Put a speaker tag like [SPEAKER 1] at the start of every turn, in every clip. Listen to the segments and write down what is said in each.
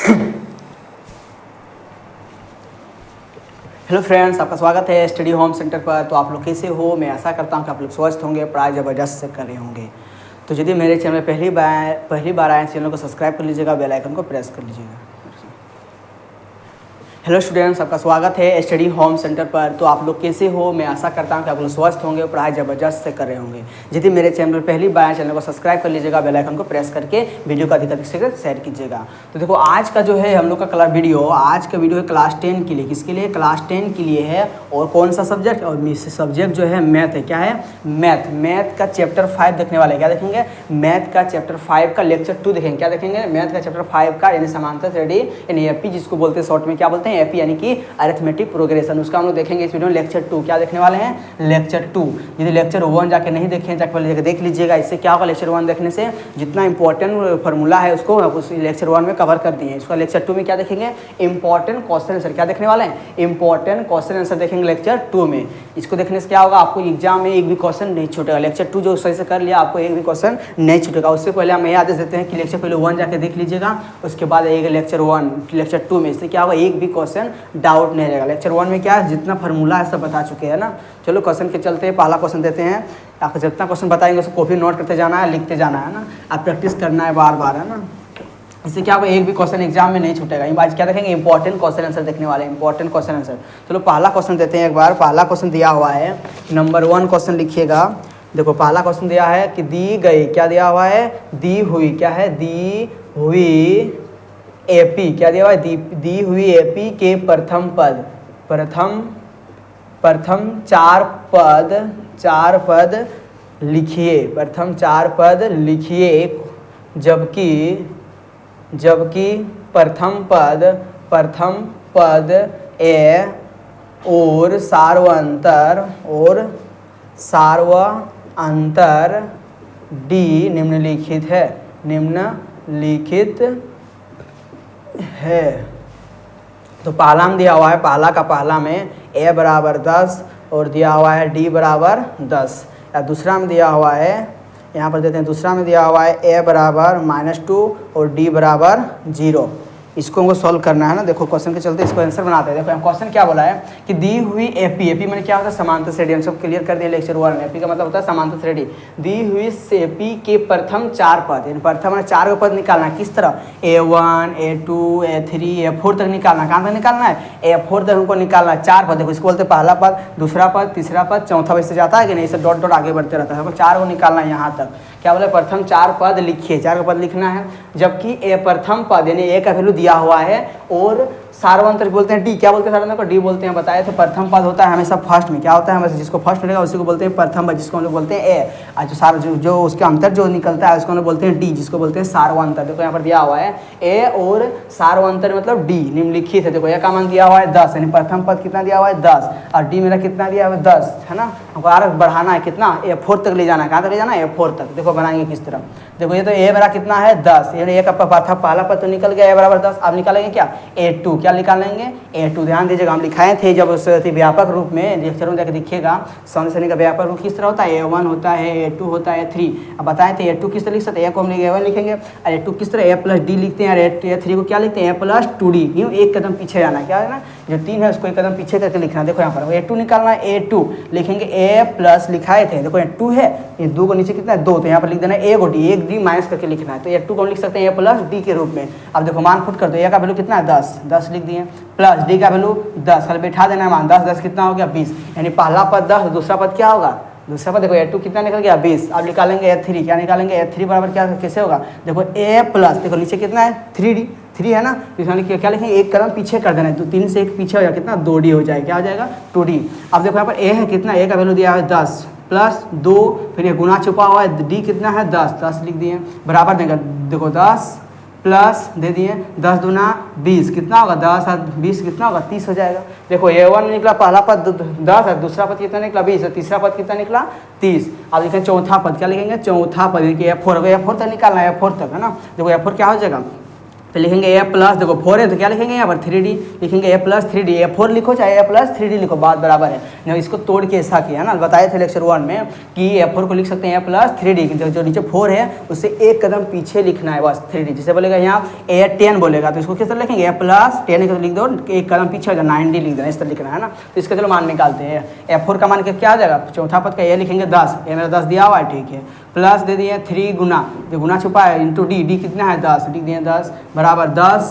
[SPEAKER 1] Hello friends, आपका स्वागत है स्टडी होम सेंटर पर। तो आप लोग कैसे हो? मैं आशा करता हूं कि आप लोग स्वस्थ होंगे, पढ़ाई ज़बरदस्त से कर रहे होंगे। तो यदि मेरे चैनल में पहली बार आए, चैनल को सब्सक्राइब कर लीजिएगा, बेल आइकन को प्रेस कर लीजिएगा। हेलो स्टूडेंट्स, आपका स्वागत है स्टडी होम सेंटर पर। तो आप लोग कैसे हो? मैं आशा करता हूं कि आप लोग स्वस्थ होंगे, पढ़ाई ज़बरदस्त से कर रहे होंगे। यदि मेरे चैनल पर पहली बार आए, चैनल को सब्सक्राइब कर लीजिएगा, बेल आइकन को प्रेस करके वीडियो को अधिक से शेयर कीजिएगा। तो देखो, आज का जो है हम लोग का आज का वीडियो है क्लास 10 के लिए। किसके लिए? क्लास 10 के लिए है। और कौन सा सब्जेक्ट? और सब्जेक्ट जो है मैथ है। क्या है? मैथ का चैप्टर 5 देखने वाले। क्या देखेंगे? मैथ का चैप्टर 5 का लेक्चर 2 देखेंगे। क्या देखेंगे? मैथ का चैप्टर 5 का, यानी समांतर श्रेणी, यानी एपी जिसको बोलते हैं शॉर्ट में। क्या बोलते हैं? एपी, यानी कि अरिथमेटिक प्रोग्रेशन। उसका हम लोग देखेंगे इस वीडियो में लेक्चर 2। क्या देखने वाले हैं? लेक्चर 2। यदि लेक्चर 1 जाके नहीं देखें, जाके पहले देख लीजिएगा। इससे क्या होगा? लेक्चर 1 देखने से जितना इंपॉर्टेंट फार्मूला है उसको उस लेक्चर 1 में कवर कर दिए। इसका लेक्चर 2 में क्या देखेंगे? Important question answer. क्या देखने वाले हैं? इंपॉर्टेंट क्वेश्चन आंसर देखेंगे लेक्चर 2 में। इसको देखने से क्या होगा? आपको एग्जाम में एक भी क्वेश्चन नहीं छूटेगा। लेक्चर 2 जो सही से कर लिया, आपको एक भी क्वेश्चन नहीं छूटेगा। उससे पहले हम याद देते हैं कि लेक्चर पहले 1 जाके देख लीजिएगा, उसके बाद एक लेक्चर 2 में। इससे क्या होगा? एक भी क्वेश्चन डाउट नहीं रहेगा। लेक्चर 1 में क्या है? जितना फार्मूला है सब बता चुके हैं ना। चलो क्वेश्चन के चलते हैं। पहला क्वेश्चन देते हैं। आपको जितना क्वेश्चन बताएंगे उसको कॉपी नोट करते जाना है, लिखते जाना है ना। आप प्रैक्टिस करना है बार बार, है ना। इससे क्या होगा? एक भी क्वेश्चन एग्जाम में नहीं छूटेगा। आज क्या देखेंगे? इंपॉर्टेंट क्वेश्चन आंसर देखने वाले हैं। Important question answer. चलो पहला क्वेश्चन देते हैं एक बार। पहला क्वेश्चन दिया हुआ है, नंबर 1 क्वेश्चन लिखिएगा। देखो, पहला क्वेश्चन दिया है कि दी गई, क्या दिया हुआ है? दी हुई। क्या है? दी हुई एपी। क्या दिया हुआ है? दी हुई एपी के प्रथम पद, प्रथम चार पद लिखिए। प्रथम 4 पद लिखिए। जबकि प्रथम पद ए और सार्वअंतर डी निम्नलिखित है। तो पहला में दिया हुआ है, पहला में ए बराबर 10 और दिया हुआ है डी बराबर 10। या दूसरा में दिया हुआ है, यहाँ पर देते हैं, दूसरा में दिया हुआ है ए बराबर -2 और डी बराबर 0। इसको हमको सॉल्व करना है ना। देखो क्वेश्चन के चलते इसको आंसर बनाते हैं। देखो क्वेश्चन क्या बोला है कि दी हुई एपी मैंने क्या होता है? समांतर श्रेणी। हम सब क्लियर कर दिए लेक्चर 1 में। एपी का मतलब होता है समांतर श्रेणी। दी हुई एपी के प्रथम 4 पद, यानी प्रथम 4 पद निकालना। किस तरह? A1, A2, A3, A4 तक निकालना। कहाँ तक निकालना है? A4 तक हमको निकालना है। 4 पद। देखो इसको बोलते हैं पहला पद, दूसरा पद, तीसरा पद, चौथा पद से जाता है कि नहीं? इसे डॉट आगे बढ़ते रहता है। हमको 4 को निकालना है यहाँ तक। क्या बोले? प्रथम 4 पद लिखिए। 4 का पद लिखना है। जबकि ए प्रथम पद, यानी ए का वैल्यू दिया हुआ है, और सार्वअंतर बोलते हैं डी। क्या बोलते हैं सार्वअंतर को? डी बोलते हैं। बताए थे प्रथम पद होता है हमेशा फर्स्ट में। क्या होता है? हमेशा जिसको फर्स्ट मिलेगा उसी को बोलते हैं प्रथम पद, जिसको हम लोग बोलते हैं ए। और जो उसके अंतर जो निकलता है उसको हम लोग बोलते हैं डी, जिसको बोलते हैं सार्वअंतर। देखो यहाँ पर दिया हुआ है ए और सार्वअंतर मतलब डी निम्नलिखित है। देखो ए का मान दिया हुआ है 10, यानी प्रथम पद कितना दिया हुआ है? 10, और डी मेरा कितना दिया हुआ है? 10, है ना। हमको आर बढ़ाना है कितना? A4 तक ले जाना है। कहाँ तक ले जाना है? A4 तक। देखो बनाएंगे किस तरह। देखो ये तो ए मेरा कितना है? 10, यानी ए का पहला पद तो निकल गया, ए बराबर 10। अब निकालेंगे क्या? A2। क्या निकालेंगे? A2। ध्यान दीजिएगा, हम लिखाए थे जब उस व्यापक रूप में लेक्चर में जाकर देखिएगा। श्रेणी का व्यापक रूप किस तरह होता है? A1 होता है, A2 होता है, A3। अब बताए थे A2 किस तरह लिख सकते हैं? A को हम A1 लिखेंगे, और A2 किस तरह? A+D लिखते हैं, और A3 को क्या लिखते हैं? A+2D। क्यों? एक कदम पीछे जाना है। क्या है ना? जो 3 है उसको एक कदम पीछे करके लिखना। देखो यहाँ पर A2 निकालना है। A2 लिखेंगे, A+ लिखाए थे। देखो 2 है, ये 2 को नीचे कितना है? 2, तो यहाँ पर लिख देना A को D, एक D माइनस करके लिखना है। तो A2 को हम लिख सकते हैं A+D के रूप में। अब देखो मान फुट कर दो। A का वैल्यू कितना है? 10 लिख दिए, प्लस D का वैल्यू 10, कल बैठा देना है मान। 10 कितना हो गया? 20, यानी पहला पद 10, दूसरा पद क्या होगा? दूसरा पद देखो A2 कितना निकल गया? 20। अब निकालेंगे A3। क्या निकालेंगे? A3 बराबर क्या कैसे होगा? देखो A+, देखो नीचे कितना है? 3D, 3 है ना। तो इसमें क्या लिखेंगे? एक कदम पीछे कर देना है। तो 3 से एक पीछे हो जाएगा, कितना? 2D हो जाएगा। क्या हो जाएगा? 2D। अब देखो यहाँ पर A है कितना? A का वैल्यू दिया है 10 प्लस 2, फिर ये गुना छुपा हुआ है, D कितना है? 10 लिख दिए, बराबर देंगे। देखो 10 प्लस दे दिए, 10 दूना 20, कितना होगा? 10 और 20 कितना होगा? 30 हो जाएगा। देखो A1 में निकला पहला पद 10 है, दूसरा पद कितना निकला? 20 है, तीसरा पद कितना निकला? 30। अब लिखेंगे चौथा पद। क्या लिखेंगे? चौथा पद। A4 तक निकालना है, A4 तक, है ना। देखो A4 क्या हो जाएगा? तो लिखेंगे ए प्लस, देखो 4 है तो क्या लिखेंगे यहाँ पर 3D लिखेंगे, ए प्लस 3D, ए 4 लिखो चाहे ए प्लस 3D लिखो, बात बराबर है। नहीं इसको तोड़ के ऐसा किया ना, बताए थे लेक्चर 1 में कि ए 4 को लिख सकते हैं ए प्लस 3D, जो नीचे 4 है उससे एक कदम पीछे लिखना है बस 3D। जैसे बोलेगा यहाँ ए 10 बोलेगा तो इसको किस तरह लिखेंगे, ए प्लस 10 तो लिख दो, एक कदम पीछे हो जाए 9D लिख देना, इस तरह लिखना है ना। तो इसका चलो मान निकालते हैं, ए 4 का मान क्या आ जाएगा, चौथा पद का ए लिखेंगे 10, ए मेरा 10 दिया हुआ है, ठीक है, प्लस दे दिए 3 गुना, जो गुना छुपा है इंटू डी, डी कितना है 10, लिख दिए 10 बराबर 10,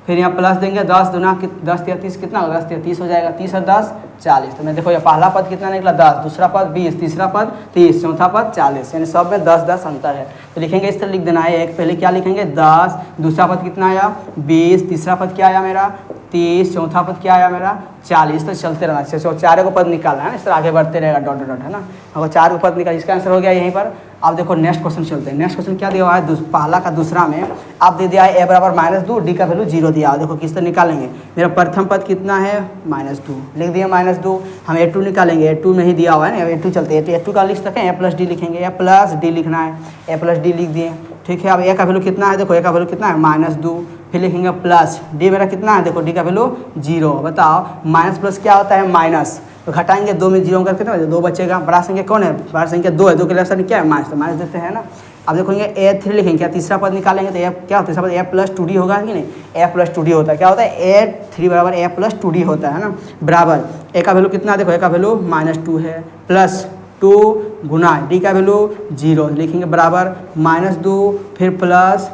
[SPEAKER 1] फिर यहाँ प्लस देंगे 10 दुना 10 या 30 कितना होगा, 10 या 30 हो जाएगा, 30 और 10 40। तो मैं देखो ये पहला पद कितना निकला 10, दूसरा पद 20, तीसरा पद 30, चौथा पद 40, यानी सब में 10-10 अंतर है। तो लिखेंगे इस तरह लिख देना है, एक पहले क्या लिखेंगे 10, दूसरा पद कितना आया 20, तीसरा पद क्या आया मेरा 30, चौथा पद क्या आया मेरा 40। तो चलते रहना, जैसे चारों को पद निकालना है ना, इस तरह आगे बढ़ते रहेगा डॉट डॉट है ना। अगर 4 को पद निकाल, इसका आंसर हो गया यहीं पर। अब देखो नेक्स्ट क्वेश्चन चलते हैं, नेक्स्ट क्वेश्चन क्या दिया हुआ है, पहला का दूसरा में आप दे दिया है ए बराबर -2, डी का वैल्यू 0 दिया। देखो किस तरह निकालेंगे, मेरा प्रथम पद कितना है -2, लिख दिया -2, हम a2 निकालेंगे, a2 नहीं दिया हुआ है ना, a2 चलते हैं, a2 का लिख सकते हैं, a प्लस डी लिखेंगे, a प्लस डी लिखना है, a प्लस डी लिख दिए, ठीक है। अब ए का वैल्यू कितना है, देखो ए का वैल्यू कितना है -2, फिर लिखेंगे प्लस डी मेरा कितना है, देखो डी का वैल्यू 0। बताओ माइनस प्लस क्या होता है माइनस, तो घटाएंगे 2 में 0 करके कितना 2 बचेगा, बड़ा संख्या कौन है, बड़ा संख्या 2 है, 2 के लेफ्ट साइड क्या है माइनस, तो माइनस देते हैं ना। अब देखोगे a3 लिखेंगे, क्या तीसरा पद निकालेंगे तो ए क्या होता है, तीसरा पद a प्लस 2d होगा कि नहीं, a प्लस 2d होता है, क्या होता है a3 बराबर a प्लस 2d होता है ना, बराबर a का वैल्यू कितना, देखो a का वैल्यू -2 है, प्लस 2 गुना डी का वैल्यू 0 लिखेंगे, बराबर -2 फिर प्लस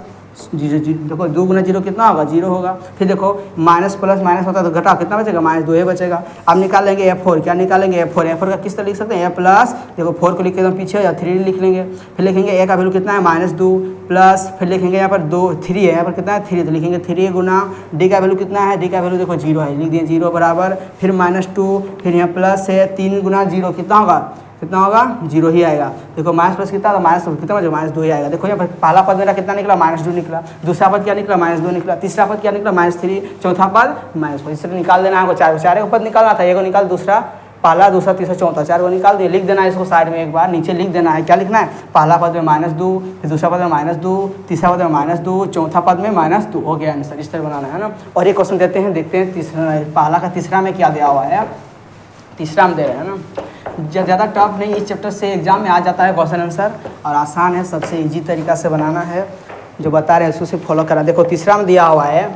[SPEAKER 1] 0, देखो 2 गुना 0 कितना होगा 0 होगा, फिर देखो माइनस प्लस माइनस होता है तो घटाओ कितना बचेगा -2 ही बचेगा। अब निकालेंगे a4, क्या निकालेंगे a4 का किस तरह लिख सकते हैं, a प्लस, देखो 4 को लिख के एकदम पीछे या 3 लिख लेंगे, फिर लिखेंगे a का वैल्यू कितना है -2 प्लस, फिर लिखेंगे यहाँ पर 3 है, यहाँ पर कितना है 3, तो लिखेंगे 3 गुना डी का वैल्यू कितना है, डी का वैल्यू देखो 0 है, लिख दिए 0 बराबर, फिर -2, फिर यहाँ प्लस है 3 गुना 0 कितना होगा 0 ही आएगा। देखो माइनस प्लस कितना, माइनस कितना बचे -2 ही आएगा। देखो यहाँ पर पहला पद मेरा कितना निकला -2 निकला, दूसरा पद क्या निकला -2 निकला, तीसरा पद क्या निकला -3, चौथा पद -4। इस तरह निकाल देना है, चार को पद निकालना था, एक निकाल, दूसरा पहला दूसरा तीसरा चौथा 4 को निकाल दिए, लिख देना है इसको साइड में, एक बार नीचे लिख देना है, क्या लिखना है, पहला पद में -2, फिर दूसरा पद में -2, तीसरा पद में -2, चौथा पद में -2, हो गया आंसर। इस तरह बनाना है ना। और एक क्वेश्चन देते हैं, देखते हैं तीसरा पहला का तीसरा में क्या दिया हुआ है, तीसरा में दे रहे हैं ना, ज़्यादा टफ नहीं, इस चैप्टर से एग्जाम में आ जाता है क्वेश्चन आंसर, और आसान है, सबसे इजी तरीका से बनाना है, जो बता रहे हैं उसको सिर्फ फॉलो करना। देखो तीसरा में दिया हुआ है,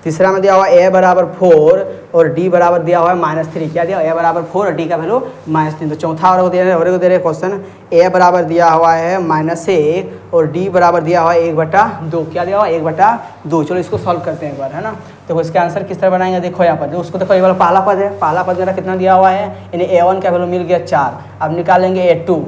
[SPEAKER 1] तीसरा में दिया हुआ है a बराबर 4 और d बराबर दिया हुआ है -3, क्या दिया, a बराबर 4 और d का वैल्यू -3। तो चौथा और को दे रहे क्वेश्चन, a बराबर दिया हुआ है -1 और d बराबर दिया हुआ है 1/2, क्या दिया हुआ है 1/2। चलो इसको सॉल्व करते हैं एक बार, है ना। देखो इसका आंसर किस तरह बनाएंगे, देखो यहाँ पर उसको देखो, ये वाला पहला पद है, पहला पद मेरा कितना दिया हुआ है, यानी a1 का वैल्यू मिल गया 4। अब निकालेंगे a2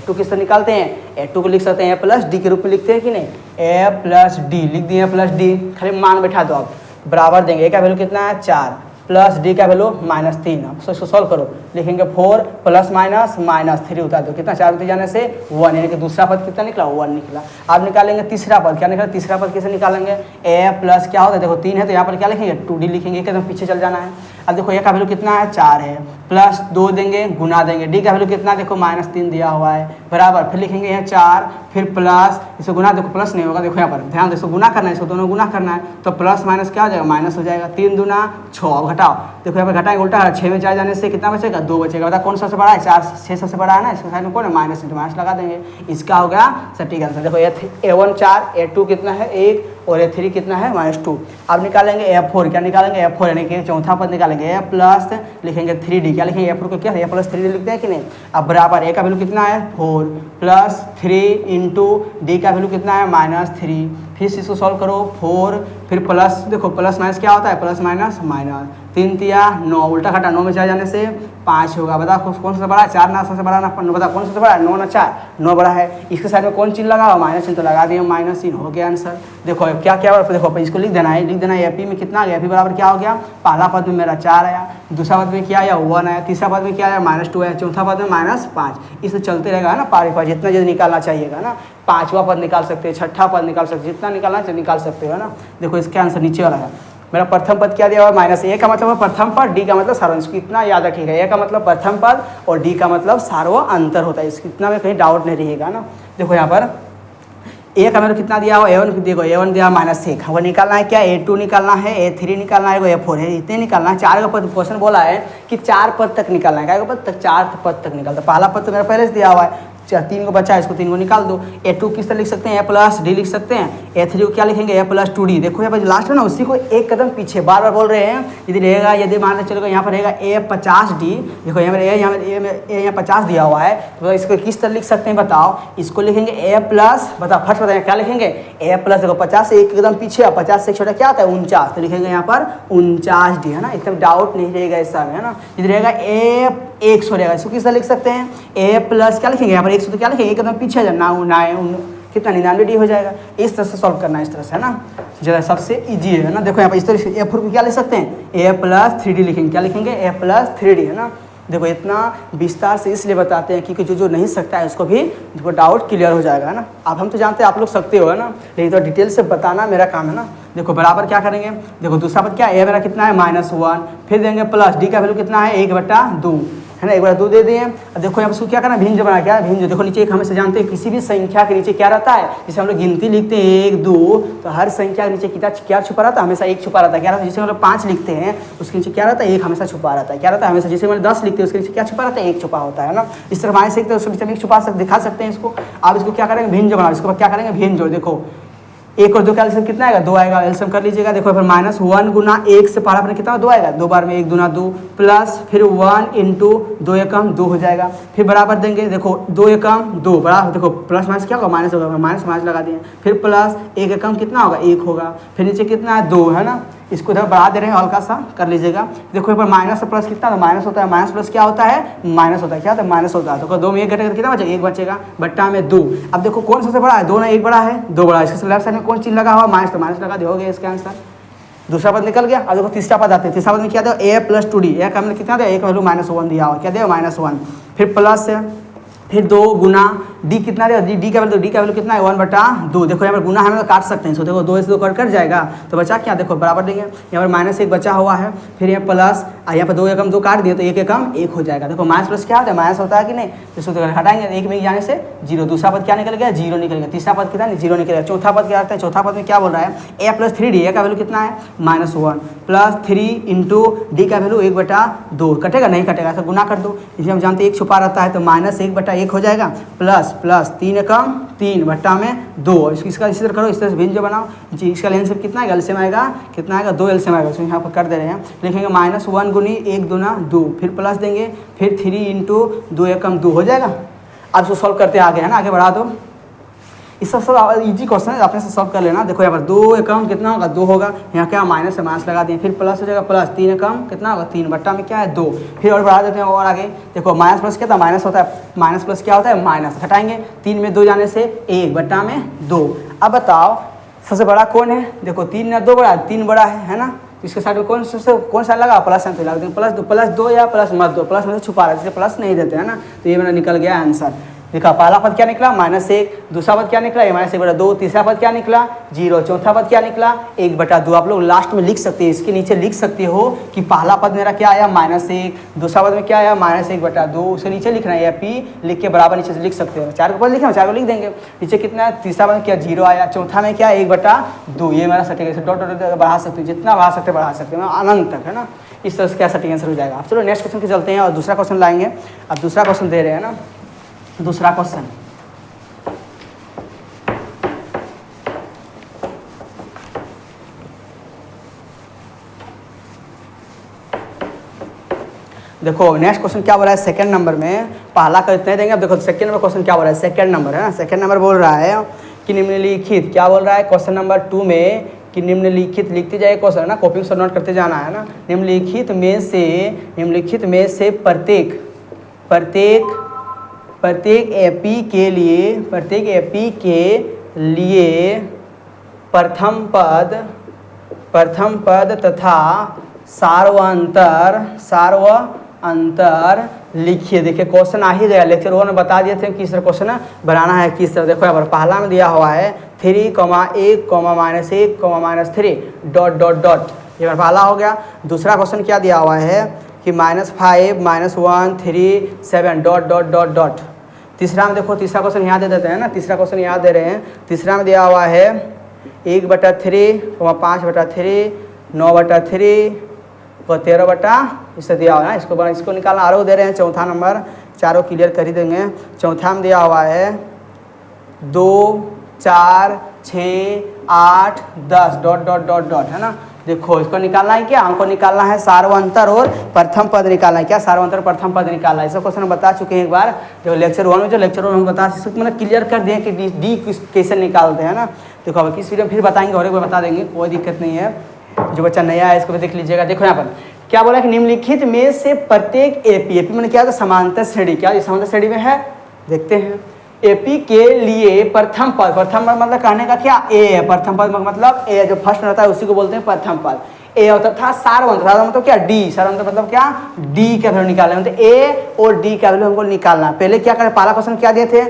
[SPEAKER 1] किस तरह निकालते हैं, a2 को लिख सकते हैं a प्लस डी के रूप में लिखते हैं कि नहीं, a प्लस डी लिख दिए, प्लस डी खाली मान बैठा दो, आप बराबर देंगे, a का वैल्यू कितना है 4 प्लस डी का वैल्यू -3। अब इसको सॉल्व करो, लिखेंगे 4 प्लस -3 उतार दो, कितना 4 उतर जाने से 1, यानी कि दूसरा पद कितना निकला 1 निकला। अब निकालेंगे तीसरा पद, क्या निकला, तीसरा पद कैसे निकालेंगे, a प्लस क्या होता है, देखो 3 है तो यहाँ पर क्या लिखेंगे 2d लिखेंगे, एकदम पीछे चल जाना है। अब देखो a का वैल्यू कितना है 4 है, प्लस 2 देंगे गुना देंगे, d का वैल्यू कितना देखो -3 दिया हुआ है, बराबर, फिर लिखेंगे यहाँ 4 फिर प्लस, इसको गुना, देखो प्लस नहीं होगा, देखो यहाँ पर ध्यान दो, इसको गुना करना है, इसको दोनों गुना करना है, तो प्लस माइनस क्या हो जाएगा माइनस हो जाएगा, 3 दूना 6। अब घटाओ, देखो यहाँ पर घटाएंगे उल्टा, 6 में 4 जाने से कितना बचेगा 2 बचेगा। बता कौन सबसे बड़ा है, 4 6 सबसे बड़ा है ना, इसके साइड में कौन है माइनस, माइनस लगा देंगे, इसका हो गया सटीक आंसर। देखो a1 4, a2 कितना है 1 और a3 कितना है -2। अब निकालेंगे a4, क्या निकालेंगे a4, यानी कि चौथा पद निकालेंगे, a प्लस लिखेंगे 3d, क्या लिखेंगे a4 को, क्या a प्लस 3d लिखते हैं कि नहीं। अब बराबर a का वैल्यू कितना है 4 प्लस 3 इंटू डी का वैल्यू कितना है -3, फिर इसको सॉल्व करो 4 फिर प्लस, देखो प्लस माइनस क्या होता है, प्लस माइनस माइनस, 3 तिया 9, उल्टा घटा 9 में 4 जाने से 5 होगा। बता कौन सा बड़ा है, 4 ना सबसे बड़ा ना, बता कौन सा बड़ा है, 9 ना 4, 9 बड़ा है। इसके साइड में कौन चिन्ह लगा हुआ, माइनस चिन्ह, तो लगा दिए माइनस चिन्ह, हो गया आंसर। देखो क्या क्या, देखो इसको लिख देना है, एपी में कितना आ गया, एपी बराबर क्या हो गया, पहला पद में मेरा 4 आया, दूसरा पद में क्या आया 1 आया, तीसरा पद में क्या आया -2 आया, चौथा पद में -5। इससे चलते रहेगा ना, पारी पर जितना जल्दी निकालना चाहिएगा ना, 5वां पद निकाल सकते हैं, 6ठा पद निकाल सकते हैं, जितना निकालना चाहिए निकाल सकते हो ना। देखो इसका आंसर नीचे वाला है, मेरा प्रथम पद क्या दिया हुआ है -a का मतलब प्रथम पद, डी का मतलब सार्वंश, इतना याद रखिएगा, a का मतलब प्रथम पद और d का मतलब सार्व अंतर होता है, इसकी इतना में कहीं डाउट नहीं रहिएगा ना। देखो यहाँ पर ए का वैल्यू कितना दिया हुआ A1 देखो A1 दिया -1, हमको निकालना है क्या A2 निकालना है, A3 निकालना है, A4 है, इतने निकालना है। 4 का पद क्वेश्चन बोला है कि 4 पद तक निकालना है, क्या पद तक 4 पद तक निकालता। पहला पद तो मेरा पहले से दिया हुआ है, 3 को बचा है, इसको 3 को निकाल दो। A2 किस तरह लिख सकते हैं A+D लिख सकते हैं। A3 को क्या लिखेंगे A+2D। देखो यहाँ पर लास्ट में ना उसी को एक कदम पीछे बार बार बोल रहे हैं। यदि रहेगा, यदि मान के चलोगे यहाँ पर रहेगा A50D, देखो यहाँ पर यहाँ 50 दिया हुआ है, तो इसको किस तरह लिख सकते हैं बताओ। इसको लिखेंगे A+, बताओ फर्स्ट बताएंगे क्या लिखेंगे A+, देखो 50 से एक कदम पीछे, 50 से छोटा क्या आता है 49, तो लिखेंगे यहाँ पर 49D, है ना। एकदम डाउट नहीं रहेगा इसका, है ना। यदि रहेगा A100 रहेगा, इसको किस तरह लिख सकते हैं A+ क्या लिखेंगे यहाँ पर 100, तो क्या लिखेंगे एक कदम पीछे कितना 99D हो जाएगा। इस तरह से सॉल्व करना है, इस तरह से, है ना, जो सबसे इजी है ना। देखो यहाँ पर इस तरह से A4 को क्या लिख सकते हैं A+3D लिखेंगे, क्या लिखेंगे A+3D, है ना। देखो इतना विस्तार से इसलिए बताते हैं क्योंकि जो नहीं सकता है उसको भी देखो डाउट क्लियर हो जाएगा, है ना। अब हम तो जानते हैं आप लोग सकते हो, है ना, लेकिन तो डिटेल से बताना मेरा काम है ना। देखो बराबर क्या करेंगे, देखो दूसरा पद क्या है, A मेरा कितना है -1, फिर देंगे प्लस D का वैल्यू कितना है 1/2, है ना, 1/2 दे दिए। अब देखो यहाँ पर क्या करना, भिन्न बना, क्या भिन्न। देखो नीचे एक हमेशा जानते हैं किसी भी संख्या के नीचे क्या रहता है, जैसे हम लोग गिनती लिखते हैं 1 2, तो हर संख्या के नीचे क्या छुपा रहता है, हमेशा 1 छुपा रहता है। क्या रहता है, जैसे हम लोग 5 लिखते हैं उसके नीचे क्या रहता है 1 हमेशा छुपा रहता है। क्या रहता है हमेशा, जैसे हम 10 लिखते हैं उसके नीचे क्या छुपा रहता है 1 छुपा होता है ना। इस तरह हमारे सीखते हैं उसके नीचे 1 छुपा दिखा सकते हैं इसको। आप इसको क्या करेंगे भिन्न बना, इसको क्या करेंगे भिन्न जोड़। देखो 1 और 2 का एलसीएम कितना आएगा 2 आएगा, एलसीएम कर लीजिएगा। देखो फिर -1 गुना 1 से पहला अपने कितना 2 आएगा, 2 बार में 1 दूना 2, प्लस फिर 1 × 2 एकम 2 हो जाएगा। फिर बराबर देंगे, देखो 2 एकम 2 बड़ा, देखो प्लस माइनस क्या होगा माइनस होगा, माइनस लगा दिए। फिर प्लस 1 एकम कितना होगा 1 होगा। फिर नीचे कितना है 2, है ना, इसको इधर बढ़ा दे रहे हैं, हल्का सा कर लीजिएगा। देखो यहाँ पर माइनस से प्लस कितना, माइनस होता है, माइनस प्लस क्या होता है माइनस होता है, क्या होता है माइनस होता है। तो 2 में 1 घटेगा कितना बचेगा 1 बचेगा, बट्टा में 2। अब देखो कौन सबसे बड़ा है, 2 ना 1 बड़ा है 2 बड़ा है। इसके लेफ्ट साइड में कौन चीज लगा हुआ माइनस, तो माइनस लगा दिया, इसका आंसर। दूसरा पद निकल गया। अब देखो तीसरा पद आते हैं, तीसरा पद में क्या दिया A+2D, A का हमने कितना दिया 1 का वैल्यू -1 दिया हुआ, क्या दिया -1। फिर प्लस फिर 2 गुना D कितना दिया, D का वैल्यू कितना है 1/2। देखो यहाँ पर गुना हमें तो काट सकते हैं इसको, देखो 2 से 2 कट जाएगा तो बचा क्या, देखो बराबर देंगे। यहाँ पर -1 बचा हुआ है, फिर यहाँ प्लस, यहाँ पर 2 एकम 2 काट दिए तो 1 एकम 1 हो जाएगा। देखो माइनस प्लस क्या होता है माइनस होता है कि नहीं, इसको तो हटाएंगे 1 में जाने से 0। दूसरा पद क्या निकल गया 0 निकल गया। तीसरा पद कितना 0 निकल गया। चौथा पद क्या आता है, चौथा पद में क्या बोल रहा है A+3D, A का वैल्यू कितना है -1, प्लस 3 × D का वैल्यू 1/2, कटेगा नहीं कटेगा, ऐसा गुना कर दो। इसे हम जानते हैं 1 छुपा रहता है तो -1/1 हो जाएगा, प्लस 3 एकम 3 बट्टा में 2। इसका इसी तरह करो, इस तरह से भिन्न जो बनाओ। जी इसका एलसीएम कितना आएगा, एलसीएम आएगा कितना आएगा 2 एलसीएम आएगा, इसमें यहाँ पर कर दे रहे हैं। लिखेंगे -1 गुनी 1 दूना 2, फिर प्लस देंगे, फिर 3 × 2 एकम 2 हो जाएगा। अब इसको सॉल्व करते आगे, है ना, आगे बढ़ा दो। इस सब इजी क्वेश्चन है, अपने से सॉल्व कर लेना। देखो यहाँ पर 2 एकम कितना होगा 2 होगा, यहाँ क्या माइनस से माइनस लगा दिए, फिर प्लस हो जाएगा प्लस 3 एकम कितना होगा 3 बट्टा में क्या है 2। फिर और बढ़ा देते हैं और आगे। देखो माइनस प्लस क्या था माइनस होता है, माइनस प्लस क्या होता है माइनस, घटाएंगे 3 में 2 जाने से 1 बट्टा में 2। अब बताओ सबसे बड़ा कौन है, देखो 3 या 2 बड़ा, 3 बड़ा है ना। इसके साइड में कौन सा लगा प्लस है, तो लगा देंगे +2 या प्लस मत दो, प्लस में छुपा रहा है इसलिए प्लस नहीं देते हैं ना। तो ये मेरा निकल गया आंसर। देखा पहला पद क्या निकला -1, दूसरा पद क्या निकला -1/2, तीसरा पद क्या निकला 0, चौथा पद क्या निकला 1/2। आप लोग लास्ट में लिख सकते हैं, इसके नीचे लिख सकते हो कि पहला पद मेरा क्या आया -1, दूसरा पद में क्या आया -1/2, उसके नीचे लिखना है P लिख के बराबर नीचे से लिख सकते हो। 4 को पद लिखना 4 को लिख देंगे। नीचे कितना है, तीसरा पद क्या 0 आया, चौथा में क्या 1/2, ये मेरा सटीक आंसर। डॉट बढ़ा सकते हो, जितना बढ़ा सकते हो अनंत तक, है ना। इस तरह से क्या सटीक आंसर हो जाएगा। चलो नेक्स्ट क्वेश्चन के चलते हैं और दूसरा क्वेश्चन लाएंगे। अब दूसरा क्वेश्चन दे रहे हैं ना, दूसरा क्वेश्चन देखो नेक्स्ट क्वेश्चन क्या बोल रहा है सेकंड नंबर में, पहला का इतने देंगे। अब देखो सेकंड नंबर क्वेश्चन क्या बोल रहा है, सेकंड नंबर है ना, सेकंड नंबर बोल रहा है कि निम्नलिखित, क्या बोल रहा है क्वेश्चन नंबर 2 में कि निम्नलिखित लिखते जाए क्वेश्चन है ना, कॉपी से नोट करते जाना है ना। निम्नलिखित में से प्रत्येक एपी के लिए प्रथम पद तथा सार्वअंतर लिखिए। देखिए क्वेश्चन आ ही गया, लेक्चर 1 में बता दिए थे किस तरह क्वेश्चन बनाना है, किस तरह। देखो यहाँ पर पहला में दिया हुआ है 3, 1, -1, -3 ... ये पहला हो गया। दूसरा क्वेश्चन क्या दिया हुआ है कि -5, -1, 3, 7 ... तीसरा में देखो, तीसरा क्वेश्चन यहाँ दे देते हैं ना, तीसरा क्वेश्चन यहाँ दे रहे हैं। तीसरा में दिया हुआ है 1/3, 5/3, 9/3 और 13 इससे दिया हुआ है। इसको निकालना आरो दे रहे हैं। चौथा नंबर चारों क्लियर कर ही देंगे। चौथा में दिया हुआ है 2, 4, 6, 8, 10 ... है ना। देखो इसको निकालना है क्या, हमको निकालना है सार्वंतर और प्रथम पद निकालना है। क्या सार्वंतर प्रथम पद निकालना है। इसका क्वेश्चन हम बता चुके हैं एक बार, जो लेक्चर 1 में, जो लेक्चर 1 में बता मतलब क्लियर कर दिए कि डी कैसे निकालते हैं ना। देखो अब किस वीडियो में फिर बताएंगे और एक बार बता देंगे, कोई दिक्कत नहीं है। जो बच्चा नया है इसको भी देख लीजिएगा। देखो यहाँ पर क्या बोला कि निम्नलिखित में से प्रत्येक एपी मैंने क्या था, समांतर श्रेणी। क्या समांतर श्रेणी में है, देखते हैं। एपी के लिए प्रथम पद मतलब कहने का क्या, ए है। प्रथम पद मतलब ए, जो फर्स्ट में रहता है उसी को बोलते हैं प्रथम पद। ए होता था सार्वंतर मतलब क्या, डी। सार्वंतर मतलब क्या, डी का वैल्यू निकालना, मतलब ए और डी का वैल्यू हमको निकालना। पहले क्या करें, पहला क्वेश्चन क्या दिए थे,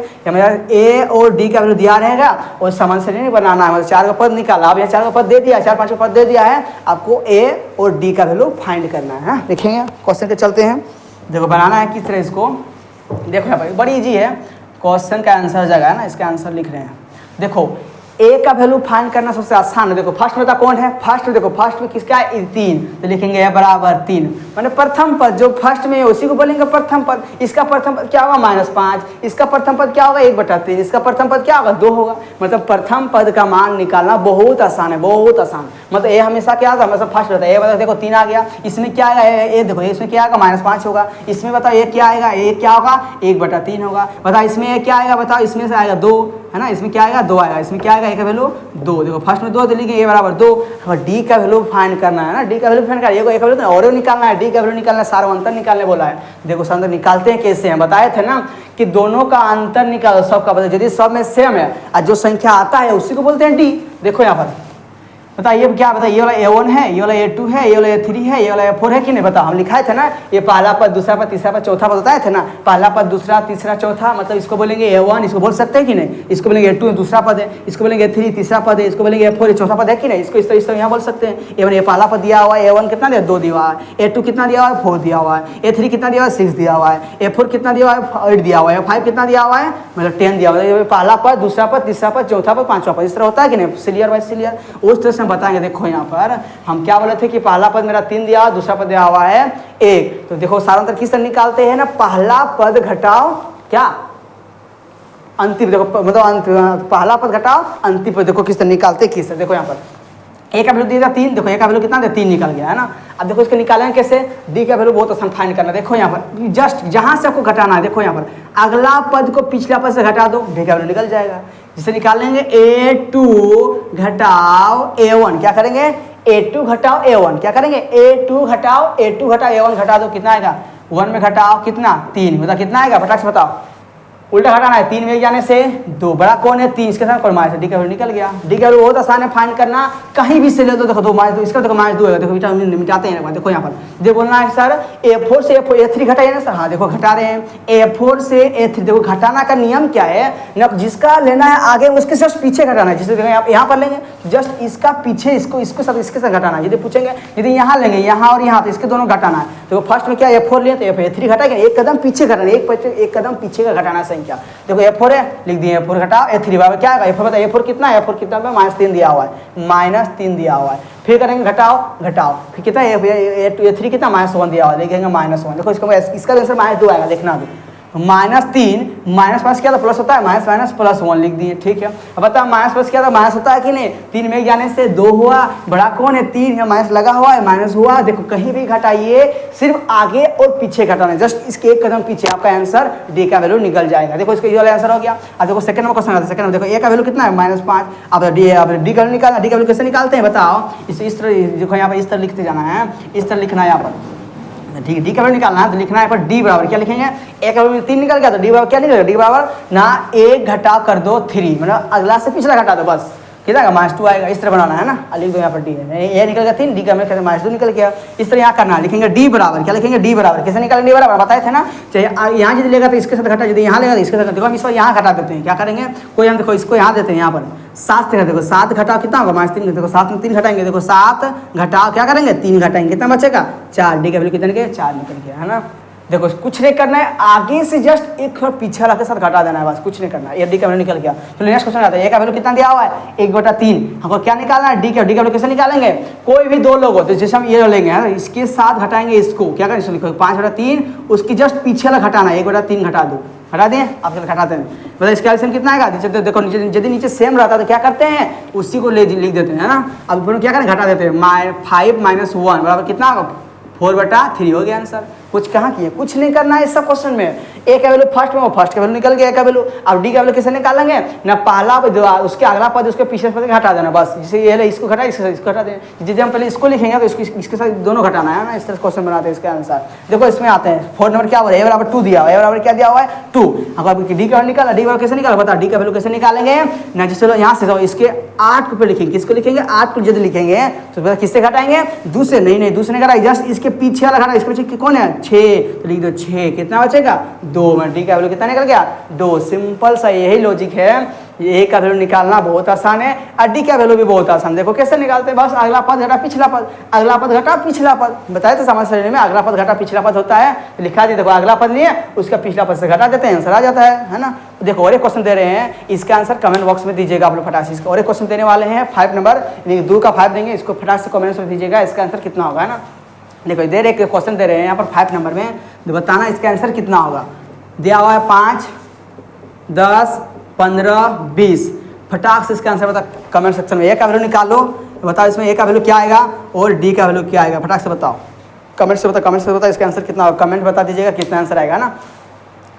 [SPEAKER 1] ए और डी का वैल्यू दिया रहेगा और समांतर श्रेणी बनाना है, मतलब 4 का पद निकालना। अब यहाँ 4 का पद दे दिया, 4, 5 का पद दे दिया है, आपको ए और डी का वैल्यू फाइंड करना है। देखेंगे क्वेश्चन के चलते हैं। देखो बनाना है किस तरह इसको, देखो यहाँ पर बड़ी इजी है। क्वेश्चन का आंसर जगह है ना, इसका आंसर लिख रहे हैं। देखो ए का वैल्यू फाइंड करना सबसे आसान है। देखो फर्स्ट में कौन है, फर्स्ट में देखो, फर्स्ट में किसका है, 3, तो लिखेंगे ए बराबर 3, माने प्रथम पद जो फर्स्ट में है उसी को बोलेंगे प्रथम पद। इसका प्रथम पद क्या होगा, -5। इसका प्रथम पद क्या होगा, 1/3। इसका प्रथम पद क्या होगा, 2 होगा। मतलब प्रथम पद का मान निकालना बहुत आसान है, बहुत आसान। मतलब ए हमेशा क्या होगा, हमेशा फर्स्ट रहता है। ए बताओ, देखो 3 आ गया, इसमें क्या आएगा, ए देखो इसमें क्या आएगा, -5 होगा। इसमें बताओ ए क्या आएगा, ए क्या होगा, 1/3 होगा। बताओ इसमें ए क्या आएगा, बताओ इसमें से आएगा 2, है ना। इसमें क्या आएगा, 2 आएगा। इसमें क्या आएगा, ए का वैल्यू 2। देखो फर्स्ट में 2 लिखेंगे, ए बराबर 2। और डी का वैल्यू फाइंड करना है ना, डी का वैल्यू फाइंड करना है। ए का वैल्यू और निकालना है, डी का वैल्यू निकालना है, सार्वंतर निकालने बोला है। देखो सार्वंतर निकालते हैं कैसे हैं, बताए थे ना कि दोनों का अंतर निकालो, सब का पता। यदि सब में सेम है और जो संख्या आता है उसी को बोलते हैं डी। देखो यहाँ पर बताइए क्या, बताइए ये वाला A1 है, ये वाला A2 है, ये वाला A3 है, ये वाला A4 है कि नहीं, बताओ। हम लिखाए थे ना, ये पहला पद, दूसरा पद, तीसरा पद, चौथा पद बताए थे ना। पहला पद, दूसरा, तीसरा, चौथा, मतलब इसको बोलेंगे A1, इसको बोल सकते हैं कि नहीं। इसको बोलेंगे A2 दूसरा पद है, इसको बोलेंगे A3 तीसरा पद है, इसको बोलेंगे A4 चौथा पद है कि नहीं। इसको इस तरह यहाँ बोल सकते हैं। ये पहला पद दिया हुआ है, A1 कितना दिया, 2 दिया हुआ है। A2 कितना दिया हुआ है, 4 दिया हुआ है। A3 कितना दिया हुआ है, 6 दिया हुआ है। A4 कितना दिया हुआ है, 8 दिया हुआ है। A5 कितना दिया हुआ है, मतलब 10 दिया हुआ है। पहला पद, दूसरा पद, तीसरा पद, चौथा पद, पांचवा पद, इस तरह होता है कि नहीं, सीरियल बाय सीरियल। उस तरह से हम बताएंगे। देखो यहाँ पर हम क्या बोले थे कि पहला पद मेरा 3 दिया हुआ, दूसरा पद दिया हुआ है 1। तो देखो सारांतर किस तरह निकालते हैं ना, पहला पद घटाओ क्या, अंतिम। देखो मतलब पहला पद घटाओ अंतिम पद। देखो किस तरह निकालते, किस तरह। देखो यहाँ पर ए का वैल्यू दिया 3, देखो ए का वैल्यू कितना दिया, 3 निकल गया, है ना। अब देखो इसको निकालेंगे कैसे, डी का वैल्यू बहुत आसान फाइंड करना। देखो यहाँ पर जस्ट जहां से आपको घटाना है, देखो यहाँ पर अगला पद को पिछला पद से घटा दो, डी का वैल्यू निकल जाएगा। जिसे निकालेंगे A2 घटाओ A1, क्या करेंगे, A2 घटाओ A1, क्या करेंगे, A2 घटाओ A1 घटा दो, कितना आएगा, 1 में घटाओ कितना, 3, मतलब कितना आएगा, फटाक से बताओ। उल्टा घटाना है, 3 में जाने से 2, बड़ा कौन है 3, इसके साथ परमाइश है, डी का वैल्यू निकल गया। डी का वैल्यू बहुत आसान है फाइंड करना, कहीं भी से ले दो। देखो 2 -2, इसका देखो -2 है। देखो मिटाते हैं, देखो यहाँ पर ये बोलना है सर A4 से A3 घटाइए ना सर, हाँ देखो घटा रहे हैं। A4 से A3, देखो घटाना का नियम क्या है ना, जिसका लेना है आगे उसके जस्ट पीछे घटाना है। जैसे यहाँ पर लेंगे जस्ट इसका पीछे, इसके साथ घटाना है। यदि पूछेंगे यदि यहाँ लेंगे, यहाँ और यहाँ, तो इसके दोनों घटाना है। देखो फर्स्ट में क्या A4 लिए तो A3 घटाएंगे, एक कदम पीछे घटाना, एक कदम पीछे का घटाना संख्या। देखो A4 है, लिख दिए A4 घटाओ A3 बराबर क्या आएगा, A4 बताइए, A4 कितना है, A4 कितना है, -3 दिया हुआ है, -3 दिया हुआ है। फिर करेंगे घटाओ, फिर कितना A3 कितना, -1 दिया हुआ है, लिखेंगे -1। देखो इसका आंसर -2 आएगा, देखना अभी। -3 माइनस क्या था, प्लस होता है, -+1 लिख दिए, ठीक है। अब बताओ माइनस क्या था, माइनस होता है कि नहीं, 3 में जाने से 2 हुआ, बड़ा कौन है 3 है, माइनस लगा हुआ है, माइनस हुआ। देखो कहीं भी घटाइए, सिर्फ आगे और पीछे घटाना है, जस्ट इसके एक कदम पीछे, आपका आंसर डी का वैल्यू निकल जाएगा। देखो इसका ये वाला आंसर हो गया। अब देखो सेकंड में क्वेश्चन आता है, सेकंड में देखो ए का वैल्यू कितना है, -5। अब डी का वैल्यू निकालना, डी का वैल्यू कैसे निकालते हैं बताओ, इस तरह देखो, यहाँ पर इस तरह लिखते जाना है, इस तरह लिखना है यहाँ पर, ठीक है। डी का वैल्यू निकालना है तो लिखना है पर डी बराबर क्या लिखेंगे, ए का वैल्यू 3 निकल गया तो डी बराबर क्या निकलेगा, डी बराबर ना 1 घटा कर दो 3, मतलब अगला से पिछला घटा दो, बस कितना आएगा, -2 आएगा। इस तरह बनाना है ना, लिख दो यहाँ पर डी है, ए निकल गया 3, डी का -2 निकल गया। इस तरह यहाँ करना है, लिखेंगे डी बराबर क्या लिखेंगे, डी बराबर कैसे निकालेंगे, डी बराबर बताए थे ना, चाहे यहाँ यदि लेगा तो इसके साथ घटा, यदि यहाँ लेगा तो इसके साथ। देखो हम इस पर यहाँ घटा देते हैं, क्या करेंगे, कोई हम देखो इसको यहाँ देते हैं, यहाँ पर 7 से देखो 7 घटाओ कितना होगा, -3, देखो 7 में 3 घटाएंगे, देखो 7 घटाओ क्या करेंगे 3 घटाएंगे, कितना बचेगा 4, डी का वैल्यू कितने के 4 निकल गया, है ना। देखो कुछ नहीं करना है, आगे से जस्ट एक थोड़ा पीछे वाला के साथ घटा देना है, बस कुछ नहीं करना है। ये डी का वैल्यू निकल गया। तो नेक्स्ट क्वेश्चन आता है, ए का वैल्यू कितना दिया हुआ है 1/3। हमको क्या निकालना है, डी का वैल्यू कैसे निकालेंगे, कोई भी दो लोग होते जैसे हम ये लेंगे है, इसके साथ घटाएंगे इसको, क्या करें, इसको 5/3, उसकी जस्ट पीछे वाला घटाना है, 1/3 घटा दो, हटा दें आप घटाते हैं, मतलब इसका एलसीएम कितना आएगा। देखो यदि नीचे सेम रहता तो क्या करते हैं, उसी को लिख देते हैं, है ना। अब क्या करें, घटा देते हैं, 5 - 1 बराबर कितना होगा 4/3 हो गया आंसर। कुछ कहाँ किए, कुछ नहीं करना है इस सब क्वेश्चन में। ए का वैल्यू फर्स्ट में, वो फर्स्ट का वैल्यू निकल गया, ए का वैल्यू। अब डी का वैल्यू कैसे निकालेंगे, ना पहला पद उसके अगला पद उसके पीछे पद घटा देना, बस। जैसे ये है इसको घटा, इसको घटा दें। जैसे हम पहले इसको लिखेंगे तो इसके साथ दोनों घटाना है ना, इस तरह क्वेश्चन बनाते हैं इसका आंसर। देखो इसमें आते हैं 4 नंबर क्या हो रहा है, ए बराबर 2 दिया हुआ है, ए बराबर क्या दिया हुआ है 2। अब डी का वैल्यू निकाला, डी वैल्यू कैसे निकाला बता, डी का वैल्यू कैसे निकालेंगे ना, जैसे यहाँ से इसके 8 को लिखेंगे, किसको लिखेंगे 8 को यदि लिखेंगे तो किससे घटाएंगे, दूसरे, नहीं दूसरे घटाए, जस्ट इसके पीछे वाला घटा, इसके पीछे कौन है 6, तो लिख दो 6, कितना बचेगा 2 में, डी का वैल्यू कितना निकल गया 2। सिंपल सा यही लॉजिक है। ए का वैल्यू निकालना बहुत आसान है और डी का वैल्यू भी बहुत आसान। देखो कैसे निकालते हैं, बस अगला पद घटा पिछला पद, अगला पद घटा पिछला पद, बताए तो समाज श्रेणी में अगला पद घटा पिछला पद होता है, तो लिखा दिए। देखो अगला पद नहीं है, उसका पिछला पद से घटा देते हैं, आंसर आ जाता है ना। देखो और एक क्वेश्चन दे रहे हैं, इसका आंसर कमेंट बॉक्स में दीजिएगा आप लोग फटाक से। इसका और एक क्वेश्चन देने वाले हैं 5 नंबर, 2 का 5 देंगे, इसको फटाक से कमेंट में दीजिएगा इसका आंसर कितना होगा, है ना। देखो दे रहे क्वेश्चन दे रहे हैं यहाँ पर 5 नंबर में, बताना इसका आंसर कितना होगा। दिया हुआ है 5, 10, 15, 20। फटाक से इसका आंसर बता कमेंट सेक्शन में। ए का वैल्यू निकालो, बताओ इसमें ए का वैल्यू क्या आएगा और डी का वैल्यू क्या आएगा, फटाक से बताओ, कमेंट से बताओ इसका आंसर कितना होगा, कमेंट बता दीजिएगा कितना आंसर आएगा ना।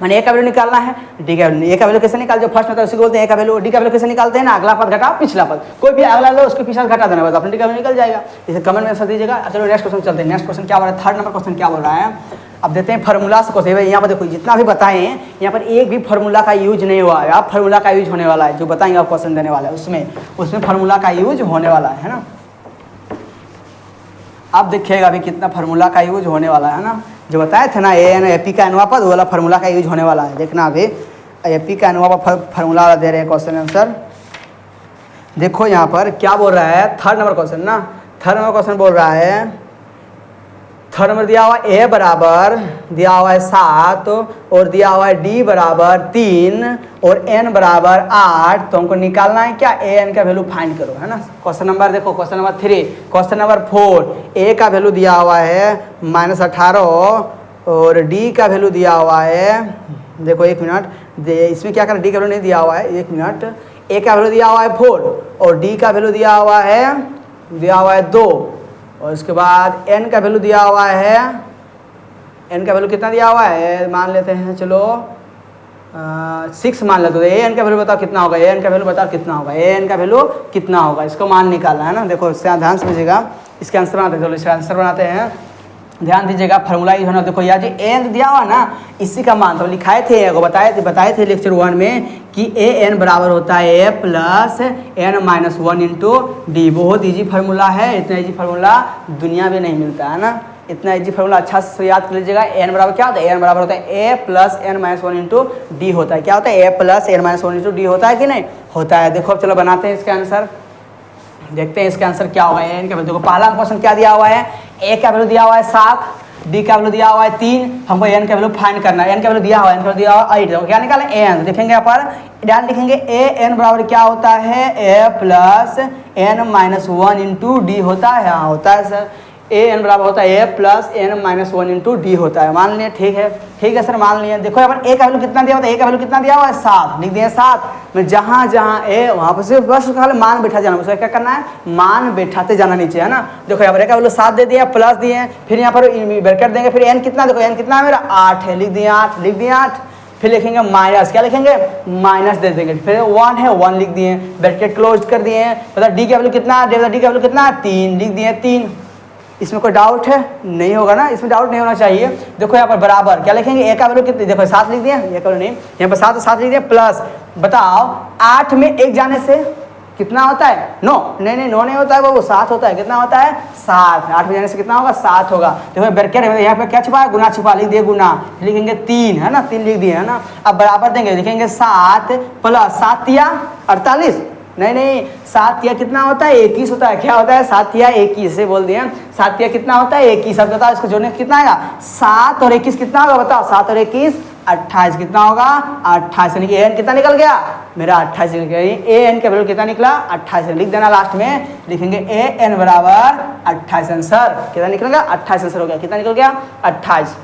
[SPEAKER 1] मैंने ए का वैल्यू निकालना है, डी का वैल्यू, ए का वैल्यू कैसे निकाल, जो फर्स्ट होता है उसी को बोलते हैं ए का वैल्यू। डी का वैल्यू कैसे निकालते हैं ना, अगला पद घटा पिछला पद, कोई भी अगला लो उसके पीछे घटा देना, बस अपने डी का वैल्यू निकल जाएगा। इसे कमेंट में आंसर दीजिएगा। चलो नेक्स्ट क्वेश्चन चलते हैं। नेक्स्ट क्वेश्चन क्या बोल रहा है, 3rd नंबर क्वेश्चन क्या बोल रहा है, अब देते हैं फार्मूला से क्वेश्चन। यहाँ पर देखो जितना भी बताएं यहाँ पर एक भी फार्मूला का यूज नहीं हुआ है, अब फार्मूला का यूज होने वाला है, जो बताएंगे आप क्वेश्चन देने वाला है उसमें फार्मूला का यूज होने वाला है ना। अब देखिएगा अभी कितना फार्मूला का यूज होने वाला है ना, जो बताए थे ना एपी का अनुवा पद, वो वाला फार्मूला का यूज होने वाला है। देखना अभी एपी का अनुवा पद फार्मूला दे रहे हैं क्वेश्चन आंसर। देखो यहाँ पर क्या बोल रहा है, 3rd नंबर क्वेश्चन ना, 3rd नंबर क्वेश्चन बोल रहा है, 3rd नंबर दिया हुआ ए बराबर दिया हुआ है 7 और दिया हुआ है डी बराबर 3 और एन बराबर 8। तो हमको निकालना है क्या, ए एन का वैल्यू फाइंड करो, है ना। क्वेश्चन नंबर देखो, क्वेश्चन नंबर 3, क्वेश्चन नंबर 4, ए का वैल्यू दिया हुआ है -18 और डी का वैल्यू दिया हुआ है, देखो 1 मिनट, इसमें क्या करना, डी का वैल्यू नहीं दिया हुआ है, 1 मिनट, ए का वैल्यू दिया हुआ है 4 और डी का वैल्यू दिया हुआ है 2 और उसके बाद n का वैल्यू दिया हुआ है, n का वैल्यू कितना दिया हुआ है, मान लेते हैं चलो 6 मान लेते हैं। एन का वैल्यू बताओ कितना होगा, एन का वैल्यू बताओ कितना होगा, एन का वैल्यू कितना होगा, इसको मान निकालना है ना। देखो इससे ध्यान समझिएगा, इसके आंसर बनाते हैं, चलो इसका आंसर बनाते हैं, ध्यान दीजिएगा। फार्मूला यूज होना, देखो यार जी एन दिया हुआ ना, इसी का मान तो लिखाए थे, बताए थे लेक्चर 1 में कि ए एन बराबर होता है A plus N minus 1 into D. बहुत ईजी फार्मूला है, इतना ईजी फार्मूला दुनिया में नहीं मिलता है ना, इतना ईजी फार्मूला अच्छा से याद कर लीजिएगा। एन बराबर क्या होता है, एन बराबर होता है A plus N minus 1 into D होता है, क्या होता है A plus N minus 1 into D होता है कि नहीं होता है। देखो अब चलो बनाते हैं इसका आंसर, देखते हैं इसका आंसर क्या होगा। एन का देखो पहला क्वेश्चन क्या दिया हुआ है, ए का वैल्यू दिया हुआ है 7, डी का वैल्यू दिया हुआ है 3, हमको एन का वैल्यू फाइंड करना है। एन का वैल्यू दिया हुआ है, एन का वैल्यू दिया हुआ है 8, तो क्या निकालें एन, देखेंगे यहाँ पर डाल लिखेंगे ए एन बराबर क्या होता है A plus N minus 1 into D होता है, हाँ होता है सर, ए एन बराबर होता है A plus N minus 1 into D होता है, मान लिए, ठीक है सर मान लिए। देखो यहाँ पर ए का वैल्यू कितना दिया हुआ है, ए का वैल्यू कितना दिया हुआ है 7, लिख दिए 7 में, जहाँ जहाँ ए वहाँ पर सिर्फ बस खाली मान बैठा जाना, उसका क्या करना है मान बैठाते जाना नीचे, है ना। देखो यहाँ पर ए का वैल्यू 7 दे दिया, प्लस दिए, फिर यहाँ पर ब्रैकेट देंगे, फिर एन कितना, देखो एन कितना है मेरा 8 है, लिख दिए 8, फिर लिखेंगे माइनस, क्या लिखेंगे माइनस दे देंगे, फिर 1 है 1 लिख दिए, ब्रैकेट क्लोज कर दिए, मतलब डी का वैल्यू कितना, डी का वैल्यू कितना 3 लिख दिए 3। इसमें कोई डाउट है नहीं होगा ना, इसमें डाउट नहीं होना चाहिए। देखो यहाँ पर बराबर क्या लिखेंगे, ए का वैल्यू कितनी, देखो 7 लिख दिया, ए का वैल्यू नहीं, यहाँ पर 7 लिख दिया, प्लस बताओ 8 में 1 जाने से कितना होता है 9, नहीं 9 नहीं होता है, वो 7 होता है, कितना होता है 7, 8 में जाने से कितना होगा 7 होगा। देखो ब्रैकेट है, यहाँ पे क्या छुपा है गुना छुपा, लिख दिए गुना, लिखेंगे 3, है ना 3 लिख दिए, है ना। अब बराबर देंगे, लिखेंगे 7 प्लस 7 या 48, नहीं नहीं, 7 या कितना होता है 21 होता है। क्या होता है 7 या 21 से बोल दिए। 7 या कितना होता है 21। अब बताओ इसको जोड़ने कितना आएगा 7 और 21 कितना होगा बताओ। 7 और 21 28 कितना होगा 28 यानी कि एन कितना निकल गया मेरा 28 निकल गया। ए एन का वैल्यू कितना निकला 28 लिख देना। लास्ट में लिखेंगे ए एन बराबर 28 आंसर कितना निकल गया 28 आंसर हो गया। कितना निकल गया 28।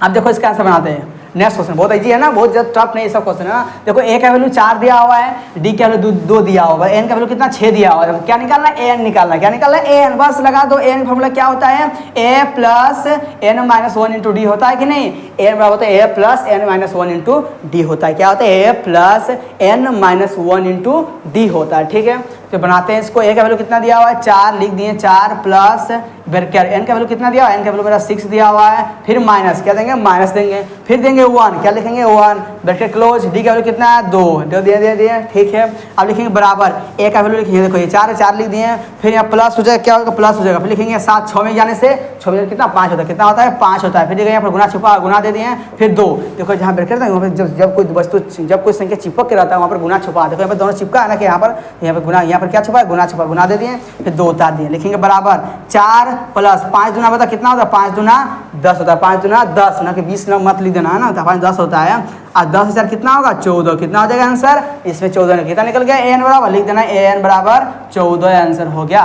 [SPEAKER 1] अब देखो इसका आंसर बनाते हैं। नेक्स्ट क्वेश्चन बहुत इजी है ना, बहुत ज़्यादा टफ नहीं सब क्वेश्चन है ना। देखो ए का वैल्यू 4 दिया हुआ है, डी का वैल्यू 2 दिया हुआ है, एन का वैल्यू कितना 6 दिया हुआ है। क्या निकालना है एन निकालना है। क्या निकालना है एन, बस लगा दो। एन फॉर्मूला क्या होता है A plus N minus 1 into D होता है कि नहीं। एन बराबर होता है A plus N minus 1 into D होता है। क्या होता है A plus N minus 1 into D होता है। ठीक है तो बनाते हैं इसको। ए का वैल्यू कितना दिया हुआ है 4 लिख दिए 4 प्लस ब्रैकेट एन का वैल्यू कितना दिया हुआ है एन का वैल्यू मेरा 6 दिया हुआ है। फिर माइनस क्या देंगे माइनस देंगे, फिर देंगे 1 क्या लिखेंगे 1 ब्रैकेट क्लोज। डी का वैल्यू कितना है 2 दे दिए ठीक है। अब लिखेंगे बराबर ए का वैल्यू लिखेंगे देखो ये 4 लिख दिए। फिर यहाँ प्लस हो जाएगा क्या होगा प्लस हो जाएगा। फिर लिखेंगे 7 6 में जाने से 6 में कितना 5 होता है। कितना होता है 5 होता है। फिर देखिए यहाँ पर गुना छुपा गुना दे दिए। फिर 2 देखो जहाँ ब्रैकेट था वहाँ पर जब कोई वस्तु जब कोई संख्या चिपक के रहता है वहाँ पर गुना छुपा। देखो यहाँ पर दोनों चिपका है ना कि यहाँ पर गुना यहाँ पर क्या छुपा है गुना छुपा गुना दे दिए। फिर 2 उतार दिए लिखेंगे बराबर 4 प्लस 5 दूना बता कितना होता है 5 दूना 10 होता है। 5 दूना 10 ना कि 20 ना मत लिख देना है ना, तो 5 10 होता है। और 10,000 कितना होगा 14 कितना हो जाएगा आंसर इसमें 14 कितना निकल गया एन बराबर लिख देना एन बराबर 14 आंसर हो गया।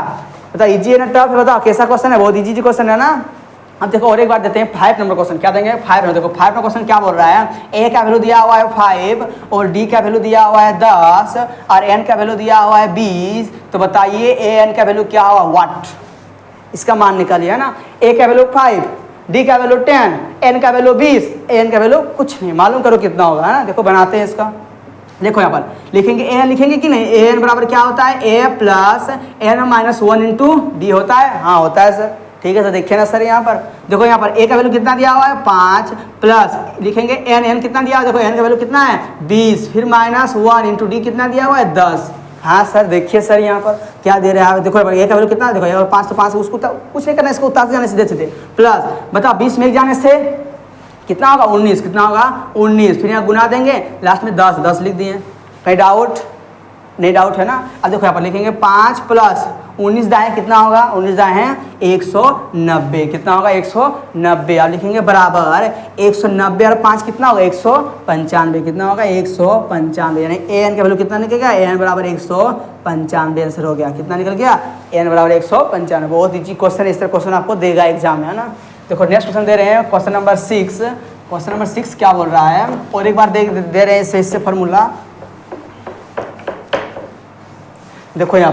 [SPEAKER 1] बताओ इजी है ना टफ है बताओ कैसा क्वेश्चन है बहुत इजी क्वेश्चन है ना। अब देखो और एक बार देते हैं 5 नंबर क्वेश्चन क्या देंगे 5 नंबर। देखो 5 नंबर क्वेश्चन क्या बोल रहा है ए का वैल्यू दिया हुआ है 5 और डी का वैल्यू दिया हुआ है 10 और एन का वैल्यू दिया हुआ है 20। तो बताइए ए एन का वैल्यू क्या हुआ व्हाट, इसका मान निकालिए है ना। ए का वैल्यू 5 डी का वैल्यू 10 एन का वैल्यू 20 एन का वैल्यू कुछ नहीं मालूम करो कितना होगा है ना। देखो बनाते हैं इसका। देखो यहाँ पर लिखेंगे ए एन लिखेंगे कि नहीं ए एन बराबर क्या होता है A plus N minus 1 into D होता है। हाँ होता है सर ठीक है सर। देखिए ना सर यहाँ पर देखो यहाँ पर ए का वैल्यू कितना दिया हुआ है 5 प्लस लिखेंगे एन कितना दिया हुआ है देखो एन का वैल्यू कितना है 20 फिर माइनस 1 इंटू डी कितना दिया हुआ है 10। हाँ सर देखिए सर यहाँ पर क्या दे रहा है देखो ए का वैल्यू कितना देखो यहाँ पर 5 तो 5 उसको कुछ नहीं करना इसको उतार से जाने सीधे प्लस बताओ 20 में जाने से कितना होगा 19 कितना होगा 19 फिर यहाँ गुना देंगे लास्ट में 10 लिख दिए। कहीं डाउट नहीं डाउट है ना। अब देखो यहाँ पर लिखेंगे 5 प्लस 19 दाएँ कितना होगा 19 दाएँ हैं 190 कितना होगा 190। अब लिखेंगे बराबर 190 और 5 कितना होगा 195 कितना होगा 195 यानी ए एन का वैल्यू कितना निकल गया ए एन बराबर 195 आंसर हो गया। कितना निकल गया ए एन बराबर 195। बहुत ईजी क्वेश्चन इस तरह क्वेश्चन आपको देगा एग्जाम में है ना। देखो नेक्स्ट क्वेश्चन दे रहे हैं क्वेश्चन नंबर 6। क्वेश्चन नंबर 6 क्या बोल रहा है और एक बार दे रहे हैं इससे फॉर्मूला। देखो यहाँ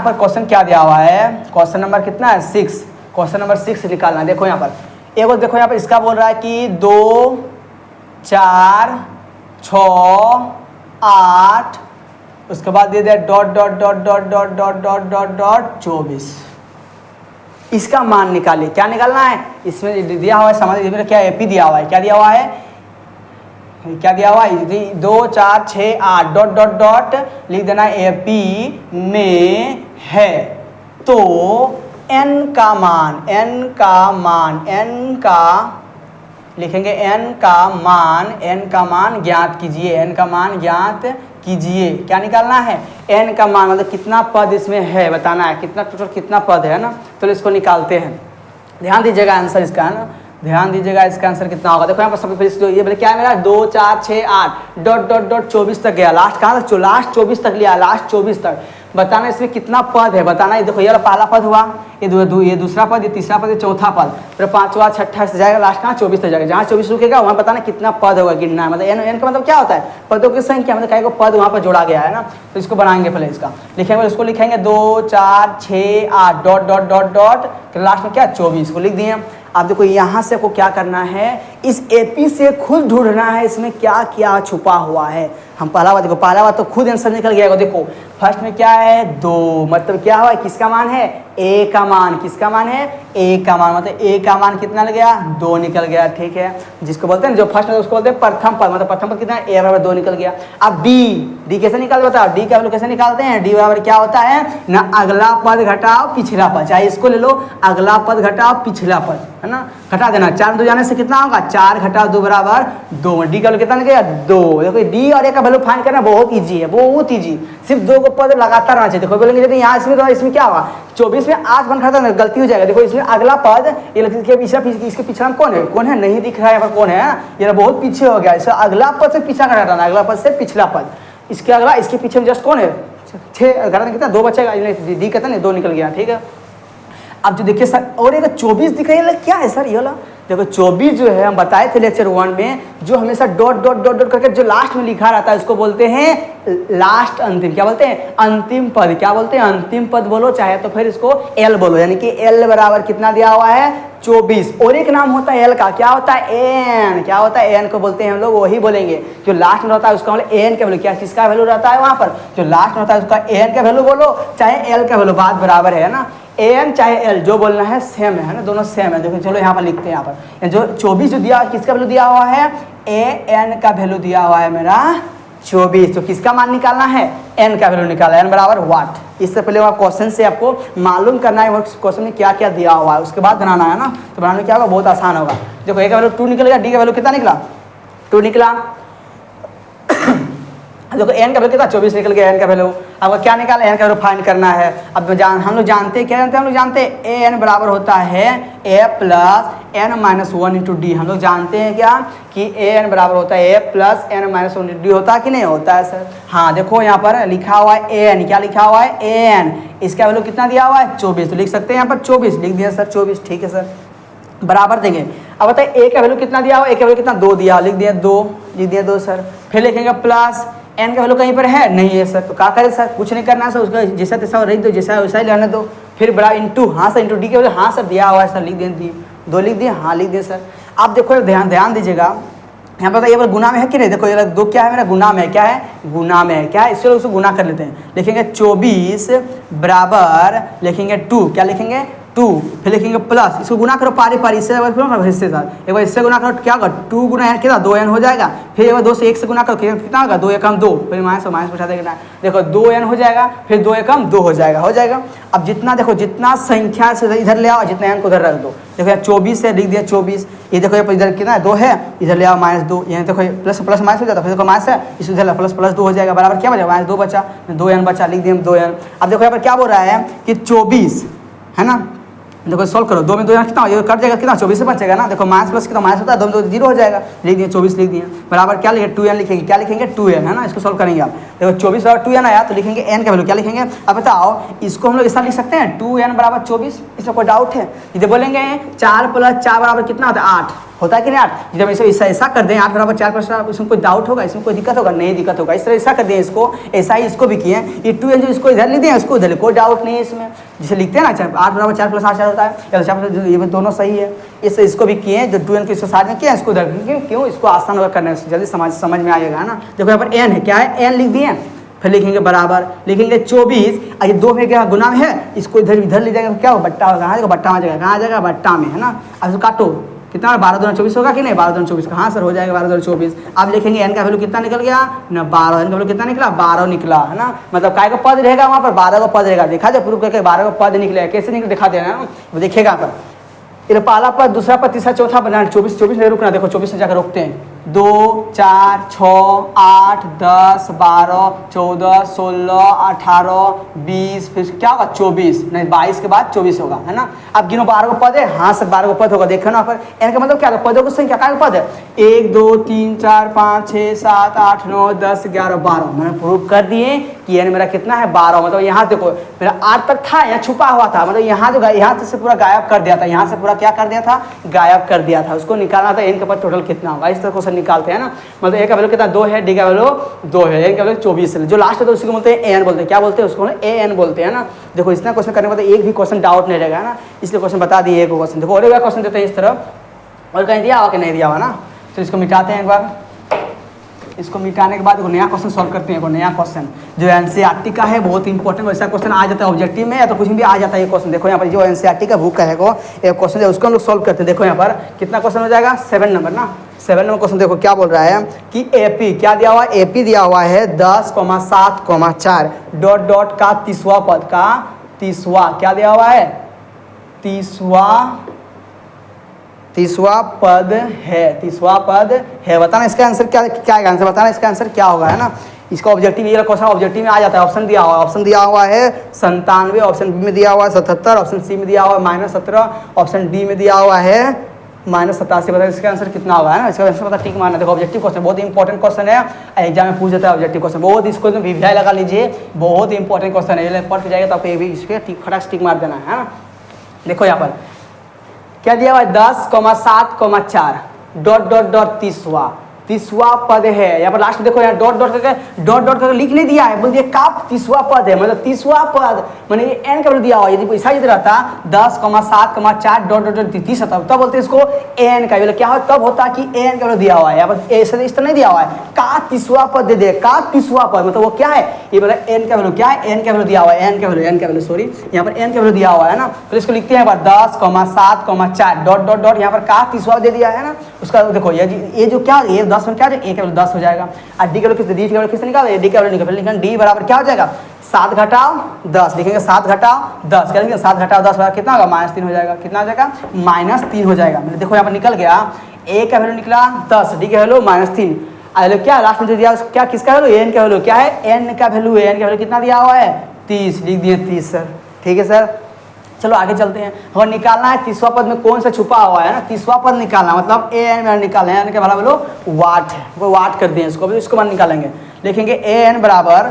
[SPEAKER 1] पर क्वेश्चन क्या दिया हुआ है क्वेश्चन नंबर कितना है 6 क्वेश्चन नंबर 6 निकालना है। देखो यहाँ पर एक और देखो यहाँ पर इसका बोल रहा है कि 2 4 6 8 उसके बाद दे दिया dot dot dot dot dot dot dot dot dot 24। इसका मान निकालिए। क्या निकालना है इसमें दिया हुआ है समझ क्या एपी दिया हुआ है क्या दिया हुआ है क्या दिया हुआ है 2 4 6 8 डॉट डॉट डॉट लिख देना एपी में है। तो n का लिखेंगे n का मान ज्ञात कीजिए। n का मान ज्ञात कीजिए। क्या निकालना है n का मान मतलब कितना पद इसमें है बताना है कितना टोटल कितना पद है ना। तो इसको निकालते हैं। ध्यान दीजिएगा आंसर इसका है ना ध्यान दीजिएगा इसका आंसर कितना होगा। देखो यहाँ पर सबसे पहले ये बोले क्या है मेरा 2 4 6 8 डॉट डॉट डॉट 24 तक गया। लास्ट कहाँ तक लास्ट 24 तक लिया लास्ट 24 तक बताना इसमें कितना पद है बताना। ये देखो ये पहला पद हुआ ये दूसरा पद ये तीसरा पद ये चौथा पद फिर 5वां 6ठा से जाएगा लास्ट कहाँ 24 तक जाएगा। जहाँ 24 रुकेगा वहाँ बताना कितना पद होगा गिनना है। मतलब एन का मतलब क्या होता है पदों की संख्या मतलब कई को पद वहाँ पर जोड़ा गया है ना। तो इसको बनाएंगे पहले इसका लिखेंगे इसको लिखेंगे 2 4 6 8 dot dot dot dot last में क्या 24 को लिख दिए। अब देखो यहाँ से आपको क्या करना है इस एपी से खुद ढूंढना है इसमें क्या क्या छुपा हुआ है। हम पहला बार देखो पहला बार तो खुद आंसर निकल गया। देखो फर्स्ट में क्या है 2 मतलब क्या हुआ किसका मान है ए का मान किसका मान है ए का मान मतलब ए का मान कितना लग गया 2 निकल गया। ठीक है जिसको बोलते हैं जो फर्स्ट है उसको बोलते हैं प्रथम पद मतलब प्रथम पद कितना है ए बराबर 2 निकल गया। अब डी कैसे निकालते बताओ डी का वैल्यू कैसे निकालते हैं डी बराबर क्या होता है ना अगला पद घटाओ पिछला पद चाहे इसको ले लो अगला पद घटाओ पिछला पद है ना घटा देना 4 2 जाने से कितना होगा 4 घटा 2 बराबर 2, डी का वैल्यू कितना निकलेगा 2। देखो डी और ए का वैल्यू फाइंड करना बहुत इजी है, बहुत इजी, सिर्फ 2 को पद लगातार रहना चाहिए। देखो बोलेंगे यदि यहाँ इसमें क्या हुआ 24 में 8 बन खाता है, गलती हो जाएगा। देखो इसमें अगला पद इसके पीछे कौन है नहीं दिख रहा है, यहाँ पर कौन है, ये बहुत पीछे हो गया। इससे अगला पद से पीछा घटाना, अगला पद से पिछला पद, इसके अगला इसके पीछे में जस्ट कौन है 6 घटाना कितना 2 बचेगा, डी कहता नहीं 2 निकल गया, ठीक है। अब जो देखिए सर और एक 24 दिख रही है, क्या है सर ये वाला, देखो 24 जो है हम बताए थे लेक्चर 1 में, जो हमेशा डॉट डॉट डॉट डॉट करके जो लास्ट में लिखा रहता है उसको बोलते हैं लास्ट अंतिम, क्या बोलते हैं अंतिम पद, क्या बोलते हैं अंतिम पद बोलो, चाहे तो फिर इसको एल बोलो, यानी कि एल बराबर कितना दिया हुआ है 24। और एक नाम होता है एल का, क्या होता है एन, क्या होता है एन को बोलते हैं हम लोग, वही बोलेंगे जो लास्ट में रहता है उसका मतलब एन का वैल्यू, क्या किसका वैल्यू रहता है वहां पर जो लास्ट में रहता है उसका एन का वैल्यू बोलो, चाहे एल का वैल्यू, बात बराबर है ना, एन चाहे एल जो बोलना है सेम है ना, दोनों सेम है। देखो चलो यहाँ पर लिखते हैं, यहाँ पर जो 24 जो दिया किसका वैल्यू दिया हुआ है ए एन का वैल्यू दिया हुआ है मेरा 24, तो किसका मान निकालना है एन का वैल्यू निकाला, एन बराबर वाट। इससे पहले वहाँ क्वेश्चन से आपको मालूम करना है क्वेश्चन में क्या क्या दिया हुआ है, उसके बाद बनाना है ना, तो बनाने में क्या होगा बहुत आसान होगा। देखो ए का वैल्यू 2 निकलेगा, डी का वैल्यू कितना निकला 2 निकला, देखो एन का वैल्यू कितना 24 निकल गया, एन का वैल्यू आपको क्या निकाला एन का वैल्यू फाइंड करना है। अब हम लोग जानते हैं क्या जानते हैं, हम लोग जानते हैं ए एन बराबर होता है A plus N minus 1 into D. हम लोग जानते हैं क्या कि ए एन बराबर होता है A plus N minus 1 into D, होता है कि नहीं होता है सर। हाँ देखो यहाँ पर लिखा हुआ है ए एन, क्या लिखा हुआ है ए एन, इसका वैल्यू कितना दिया हुआ है 24, तो लिख सकते हैं यहाँ पर 24 लिख दिया सर 24, ठीक है सर बराबर देंगे। अब बताइए ए का वैल्यू कितना दिया हुआ, ए का वैल्यू कितना 2 दिया, लिख दिया 2, लिख दिया 2 सर। फिर लिखेंगे प्लस एन का वैल्यू कहीं पर है नहीं है सर, तो क्या करें सर कुछ नहीं करना सर, उसका जैसा तैसा रख दो, जैसा वैसा ही रहने दो। फिर बड़ा इंटू, हाँ सर इंटू डी के वैल्यू, हाँ सर दिया हुआ है सर, लिख दिए 2 लिख दिए, हाँ लिख दिए सर। अब देखो ध्यान दीजिएगा यहाँ पर ये गुना में है कि नहीं, देखो ये 2 क्या है मेरा गुना में है, क्या है गुना में है, क्या है इससे उसको गुना कर लेते हैं, लिखेंगे 24 बराबर लिखेंगे 2, क्या लिखेंगे 2, फिर लिखेंगे प्लस, इसको गुना करो पारी पारी इससे हिस्से साथ, एक बार इससे गुना करो क्या होगा 2 गुना एन कितना 2 एन हो जाएगा, फिर एक बार 2 से 1 से गुना करो कितना होगा 2 एकम 2, फिर माइनस बचा देगा, देखो 2 एन हो जाएगा, फिर 2 एकम 2 हो जाएगा। अब जितना देखो जितना संख्या से इधर ले आओ, जितना एन को उधर रख दो, देखो यहाँ 24 से लिख दिया 24, ये देखो इधर कितना है 2 है, इधर ले आओ -2, यहाँ देखो प्लस प्लस माइनस हो जाता, फिर देखो माइनस है इस इधर प्लस प्लस 2 हो जाएगा, बराबर क्या बचा -2 बचा, 2 एन बचा, लिख दिए 2 एन। अब देखो यहाँ पर क्या बोल रहा है कि 24 है ना, देखो सॉल्व करो, 2 में 2 कितना ये कट जाएगा, कितना 24 से बचेगा ना, देखो माइनस प्लस कितना माइनस होता है, 2 में 2 0 हो जाएगा, लिख दिए 24 लिख दिए, बराबर क्या लिखे 2n लिखेंगे, क्या लिखेंगे 2n है ना, इसको सॉल्व करेंगे आप, देखो 24 बराबर 2n आया तो लिखेंगे n का वैल्यू क्या लिखेंगे। अब बताओ इसको हम लोग ऐसा लिख सकते हैं 2n बराबर 24, इसमें कोई डाउट है, इधर बोलेंगे 4 + 4 बराबर कितना होता है 8, होता है कि नहीं 8, जब ऐसा कर दें 8 बराबर 4 + इसमें कोई डाउट होगा, इसमें कोई दिक्कत होगा नहीं दिक्कत होगा, इस तरह ऐसा कर दें इसको, ऐसा ही इसको भी किए, ये 2n जो इसको इधर लिख दें इसको उधर, कोई डाउट नहीं है इसमें, जिसे लिखते हैं ना 8 बराबर 4 + 8 होता है, या 4 ये दोनों सही है, इसको भी किए जो 2n को इसको साथ में किया इसको उधर, क्यों इसको आसान होगा करने से, जल्दी समझ में आएगा ना। देखो यहाँ पर n है, क्या है n लिख दिए, फिर लिखेंगे बराबर लिखेंगे 24, ये 2 में क्या गुना में है, इसको इधर ले जाएगा क्या हो बट्टा होगा, कहाँ बट्टा में जाएगा, कहाँ जाएगा बट्टा में है ना। अब इसको काटो कितना 12 दूना 24 होगा कि नहीं, 12 दूना 24 कहाँ सर हो जाएगा 12 दूना 24। अब लिखेंगे n का वैल्यू कितना निकल गया ना 12, n का वैल्यू कितना निकला 12 निकला है ना, मतलब काय का पद रहेगा वहाँ पर 12 का पद रहेगा, देखा जाए प्रूफ करके 12 का पद निकलेगा, कैसे निकले दिखा देना है वो देखिएगा यहाँ पर, ये पहला पद दूसरा पद तीसरा चौथा बना 24 नहीं रुकना, देखो 24 से जाकर रोकते हैं 2 4 6 8 10 12 14 16 18 20, फिर क्या होगा 24 नहीं 22 के बाद 24 होगा है ना। अब गिनो 12 का पद है, हाँ सर 12 का पद होगा, देखो ना पर n का मतलब क्या है पदों की संख्या का पद है 1 2 3 4 5 6 7 8 9 10 11 12, मैंने प्रूव कर दिए कि n मेरा कितना है 12, मतलब यहाँ देखो मेरा 8 तक था यहाँ छुपा हुआ था, मतलब यहाँ जो यहाँ से पूरा गायब कर दिया था, यहाँ से पूरा क्या कर दिया था गायब कर दिया था, उसको निकालना था n का पद टोटल कितना होगा, इस तरह से निकालते हैं ना। मतलब ए का वैल्यू कितना 2 है, डी का वैल्यू 2 है, एन का वैल्यू 24 है, जो लास्ट है तो उसी को बोलते हैं एन बोलते हैं, क्या बोलते हैं उसको ए एन बोलते हैं ना। देखो इतना क्वेश्चन करने के बाद एक भी क्वेश्चन डाउट नहीं रहेगा ना, इसलिए क्वेश्चन बता दिए एक क्वेश्चन। देखो और क्वेश्चन देते हैं इस तरह, और कहीं दिया हुआ कि नहीं दिया हुआ ना, तो इसको मिटाते हैं एक बार, इसको मिटाने के बाद एक नया क्वेश्चन सॉल्व करते हैं, एक नया क्वेश्चन जो एनसीईआरटी का है, बहुत इंपॉर्टेंट वैसा क्वेश्चन आ जाता है ऑब्जेक्टिव में या तो कुछ भी आ जाता है ये क्वेश्चन। देखो यहाँ पर जो एनसीईआरटी का बुक है एक क्वेश्चन है उसको हम लोग सॉल्व करते हैं। देखो यहाँ पर कितना क्वेश्चन हो जाएगा 7 नंबर ना, 7 नंबर क्वेश्चन देखो क्या बोल रहा है कि एपी क्या दिया हुआ है, एपी दिया हुआ है 10,7,4 डॉट डॉट का 30वां पद का 30वां क्या दिया हुआ है 30वां तीसवा पद है, तीसवा पद है। बताना इसका आंसर क्या क्या आंसर बताना, इसका आंसर क्या होगा, है ना। इसका ऑब्जेक्टिव ये क्वेश्चन ऑब्जेक्टिव में आ जाता है। ऑप्शन दिया हुआ है, ऑप्शन दिया हुआ है 97, ऑप्शन बी में दिया हुआ है 77, ऑप्शन सी में दिया हुआ है -17, ऑप्शन डी में दिया हुआ है -87। बताइए इसका आंसर कितना होगा, है ना। इसका आंसर पता टिक मारना। देखो ऑब्जेक्टिव क्वेश्चन बहुत इंपॉर्टेंट क्वेश्चन है, एग्जाम में पूछ जाता है ऑब्जेक्टिव क्वेश्चन। बहुत इसको वीवीआई लगा लीजिए, बहुत इंपॉर्टेंट क्वेश्चन है। पढ़ के जाएगा तो आपको ये भी इसके फटाक टिक मार देना है ना। देखो यहाँ पर क्या दिया हुआ है 10,7,4 डॉट डॉट डॉट तीसवा पद है। यहाँ पर लास्ट में देखो, यहाँ डॉट डॉट करके लिख नहीं दिया है, बोल दिया का तीसवा पद है, मतलब तीसवा पद मैंने एन का दिया हुआ है। यदि ऐसा यदि रहता 10,7,4 डॉट डॉट डॉट 30 तब बोलते इसको एन का, क्या हो तब होता कि एन का दिया हुआ है। यहाँ पर ऐसे इस तरह नहीं दिया हुआ है, का तीसवा पद दे दे, का तीसवा पद मतलब वो क्या है, ये बोला एन का वैल्यू क्या है, एन का वैल्यू दिया हुआ है, एन का वैल्यू सॉरी यहाँ पर एन का वैल्यू दिया हुआ है ना। तो इसको लिखते हैं 10,7,4 डॉट डॉट डॉट, यहाँ पर का तीसवा दे दिया है ना। उसका देखो ये जो क्या ये 10 में क्या है, ए का वैल्यू 10 हो जाएगा। और डी का वैल्यू डी का वैल्यू किससे निकाले, डी का वैल्यू निकाल, लिखेंगे डी बराबर क्या हो जाएगा 7 घटाओ 10, लिखेंगे 7 घटाओ 10, क्या लिखेंगे 7 घटाओ 10 बराबर कितना होगा -3 हो जाएगा। कितना हो जाएगा -3 हो जाएगा। मतलब देखो यहाँ पर निकल गया, ए का वैल्यू निकला 10, डी का वैल्यू -3, और क्या लास्ट में दिया क्या किसका वैल्यू, एन का वैल्यू क्या है, एन का वैल्यू, एन का वैल्यू कितना दिया हुआ है 30, लिख दिए 30 सर। ठीक है सर, चलो आगे चलते हैं। और निकालना है तीसवा पद में कौन सा छुपा हुआ है ना, तीसवा पद निकालना मतलब ए एन में निकालना है, के बराबर वाट है, वो वाट कर दिए इसको, इसको बाद निकालेंगे। लिखेंगे ए एन बराबर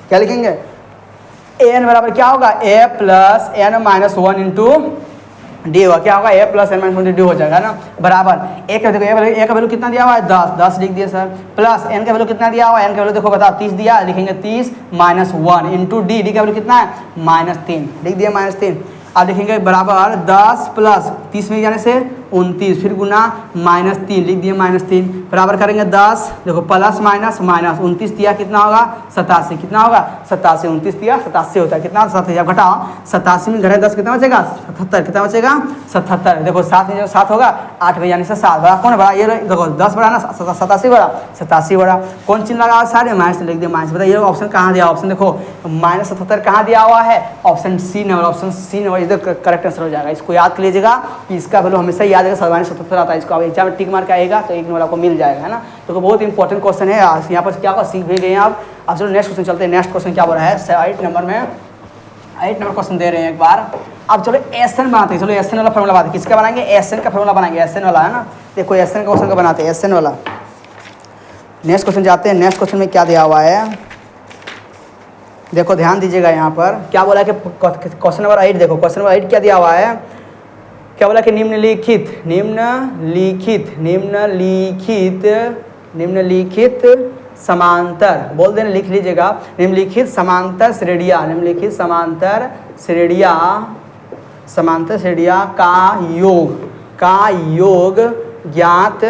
[SPEAKER 1] क्या लिखेंगे, ए एन बराबर क्या होगा A plus N minus 1 into D होगा, क्या होगा A plus N minus 1 D हो जाएगा ना, बराबर ए का देखो ए का वैल्यू कितना दिया हुआ है 10 लिख दिया सर, प्लस एन का वैल्यू कितना दिया हुआ है, एन का वैल्यू देखो बताओ 30 दिया, लिखेंगे 30 माइनस 1 इंटू डी, डी का वैल्यू कितना है -3, लिख दिया -3। अब लिखेंगे बराबर 10 प्लस 30 में जाने से 29, फिर गुना -3, लिख दिए -3, बराबर करेंगे 10, देखो प्लस माइनस 29 दिया कितना होगा 87, कितना होगा 87, 29 दिया 87 होता है, कितना 87, अब घटाओ 87 में घटाए 10 कितना बचेगा 77, कितना बचेगा 77, देखो 7 में जो 7 होगा 8 में जाने से 7 बड़ा कौन बड़ा, ये देखो 10 बड़ा ना 87 बड़ा, कौन चिन्ह लगा सारे माइनस लिख दिया माइनस। बताइए ऑप्शन कहाँ दिया, ऑप्शन देखो -77 कहाँ दिया हुआ है, option C number, option C number इधर करेक्ट आंसर हो जाएगा। इसको याद कर लीजिएगा कि इसका वैल्यू हमेशा याद है, 77 आता है, इसको अब एग्जाम में टिक मार के आएगा तो एक नंबर आपको मिल जाएगा, है ना। तो बहुत इंपॉर्टेंट क्वेश्चन है, यहाँ पर क्या होगा सीख भी गए आप। अब चलो नेक्स्ट क्वेश्चन चलते हैं। नेक्स्ट क्वेश्चन क्या बोल रहा है 8 नंबर क्वेश्चन दे रहे हैं एक बार। अब चलो एसएन बनाते हैं, चलो एसएन वाला फॉर्मूला बनाते हैं, किसका बनाएंगे एसएन का फॉर्मूला बनाएंगे, एसएन वाला है ना। देखो एसएन का क्वेश्चन का बनाते हैं, एसएन वाला। नेक्स्ट क्वेश्चन जाते हैं, नेक्स्ट क्वेश्चन में क्या दिया हुआ है देखो ध्यान दीजिएगा, यहाँ पर क्या बोला कि क्वेश्चन नंबर 8 देखो, क्वेश्चन नंबर 8 क्या दिया हुआ है, क्या बोला कि निम्नलिखित समांतर, बोल देना लिख लीजिएगा, निम्नलिखित समांतर श्रेणियाँ का योग ज्ञात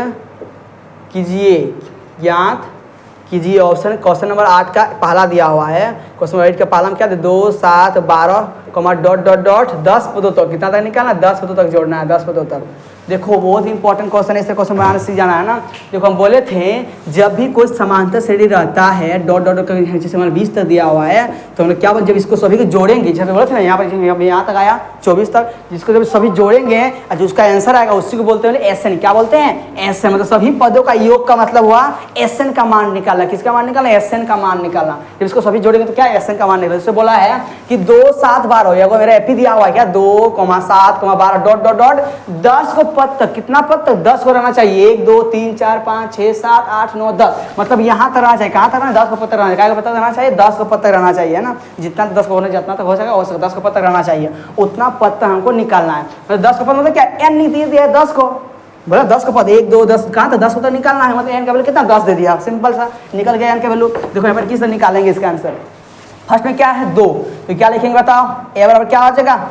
[SPEAKER 1] कीजिए। ऑप्शन क्वेश्चन नंबर 8 का पहला दिया हुआ है, क्वेश्चन नंबर 8 का पहला में क्या 2, 7, 12 डॉट डॉट डॉट 10 पदों तक, कितना तक निकालना 10 पदों तक जोड़ना है, 10 पदों तक। देखो बहुत इंपॉर्टेंट क्वेश्चन है, इससे क्वेश्चन बनाने सीख जाना है ना। देखो हम बोले थे जब भी कोई समांतर श्रेणी रहता है डॉट डॉट जैसे हमारे 20 तक दिया हुआ है, तो हम क्या बोले जब इसको सभी को जोड़ेंगे, जैसे बोले थे ना यहाँ पर यहाँ तक आया 24 तक, जिसको जब सभी जोड़ेंगे और जो उसका आंसर आएगा उसी को बोलते हैं एसएन। क्या बोलते हैं एसएन, मतलब सभी पदों का योग का मतलब हुआ एसएन का मान निकालना। किसका मान निकालना, एसएन का मान निकालना। जब इसको सभी जोड़ेंगे तो क्या एसएन का मान निकालना। इससे बोला है कि 2, 7, 12 मेरा एपी दिया हुआ है क्या 2, 7, 12 डॉट डॉट डॉट 10 को पद तक, कितना पद तक 10 को रहना चाहिए, 1, 2, 3, 4, 5, 6, 7, 8, 9, 10, मतलब यहाँ तक रहना चाहिए। कहाँ तक रहना 10 को पद तक रहना चाहिए, पता रहना चाहिए 10 को पद तक रहना चाहिए, है ना। जितना 10 को होने जितना तक हो सकेगा हो सके 10 को पद तक रहना चाहिए, उतना पद तक हमको निकालना है। मतलब 10 को पद मतलब क्या एन नहीं दिया है 10 को, बोला 10 का पद 1, 2, 10 कहाँ तक 10 को तक निकालना है, मतलब एन का वैल्यू कितना 10 दे दिया, सिंपल सा निकल गया एन का वैल्यू। देखो यहाँ पर किस तरह निकालेंगे इसका आंसर, फर्स्ट में क्या है 2, तो क्या लिखेंगे बताओ, ए बराबर क्या हो जाएगा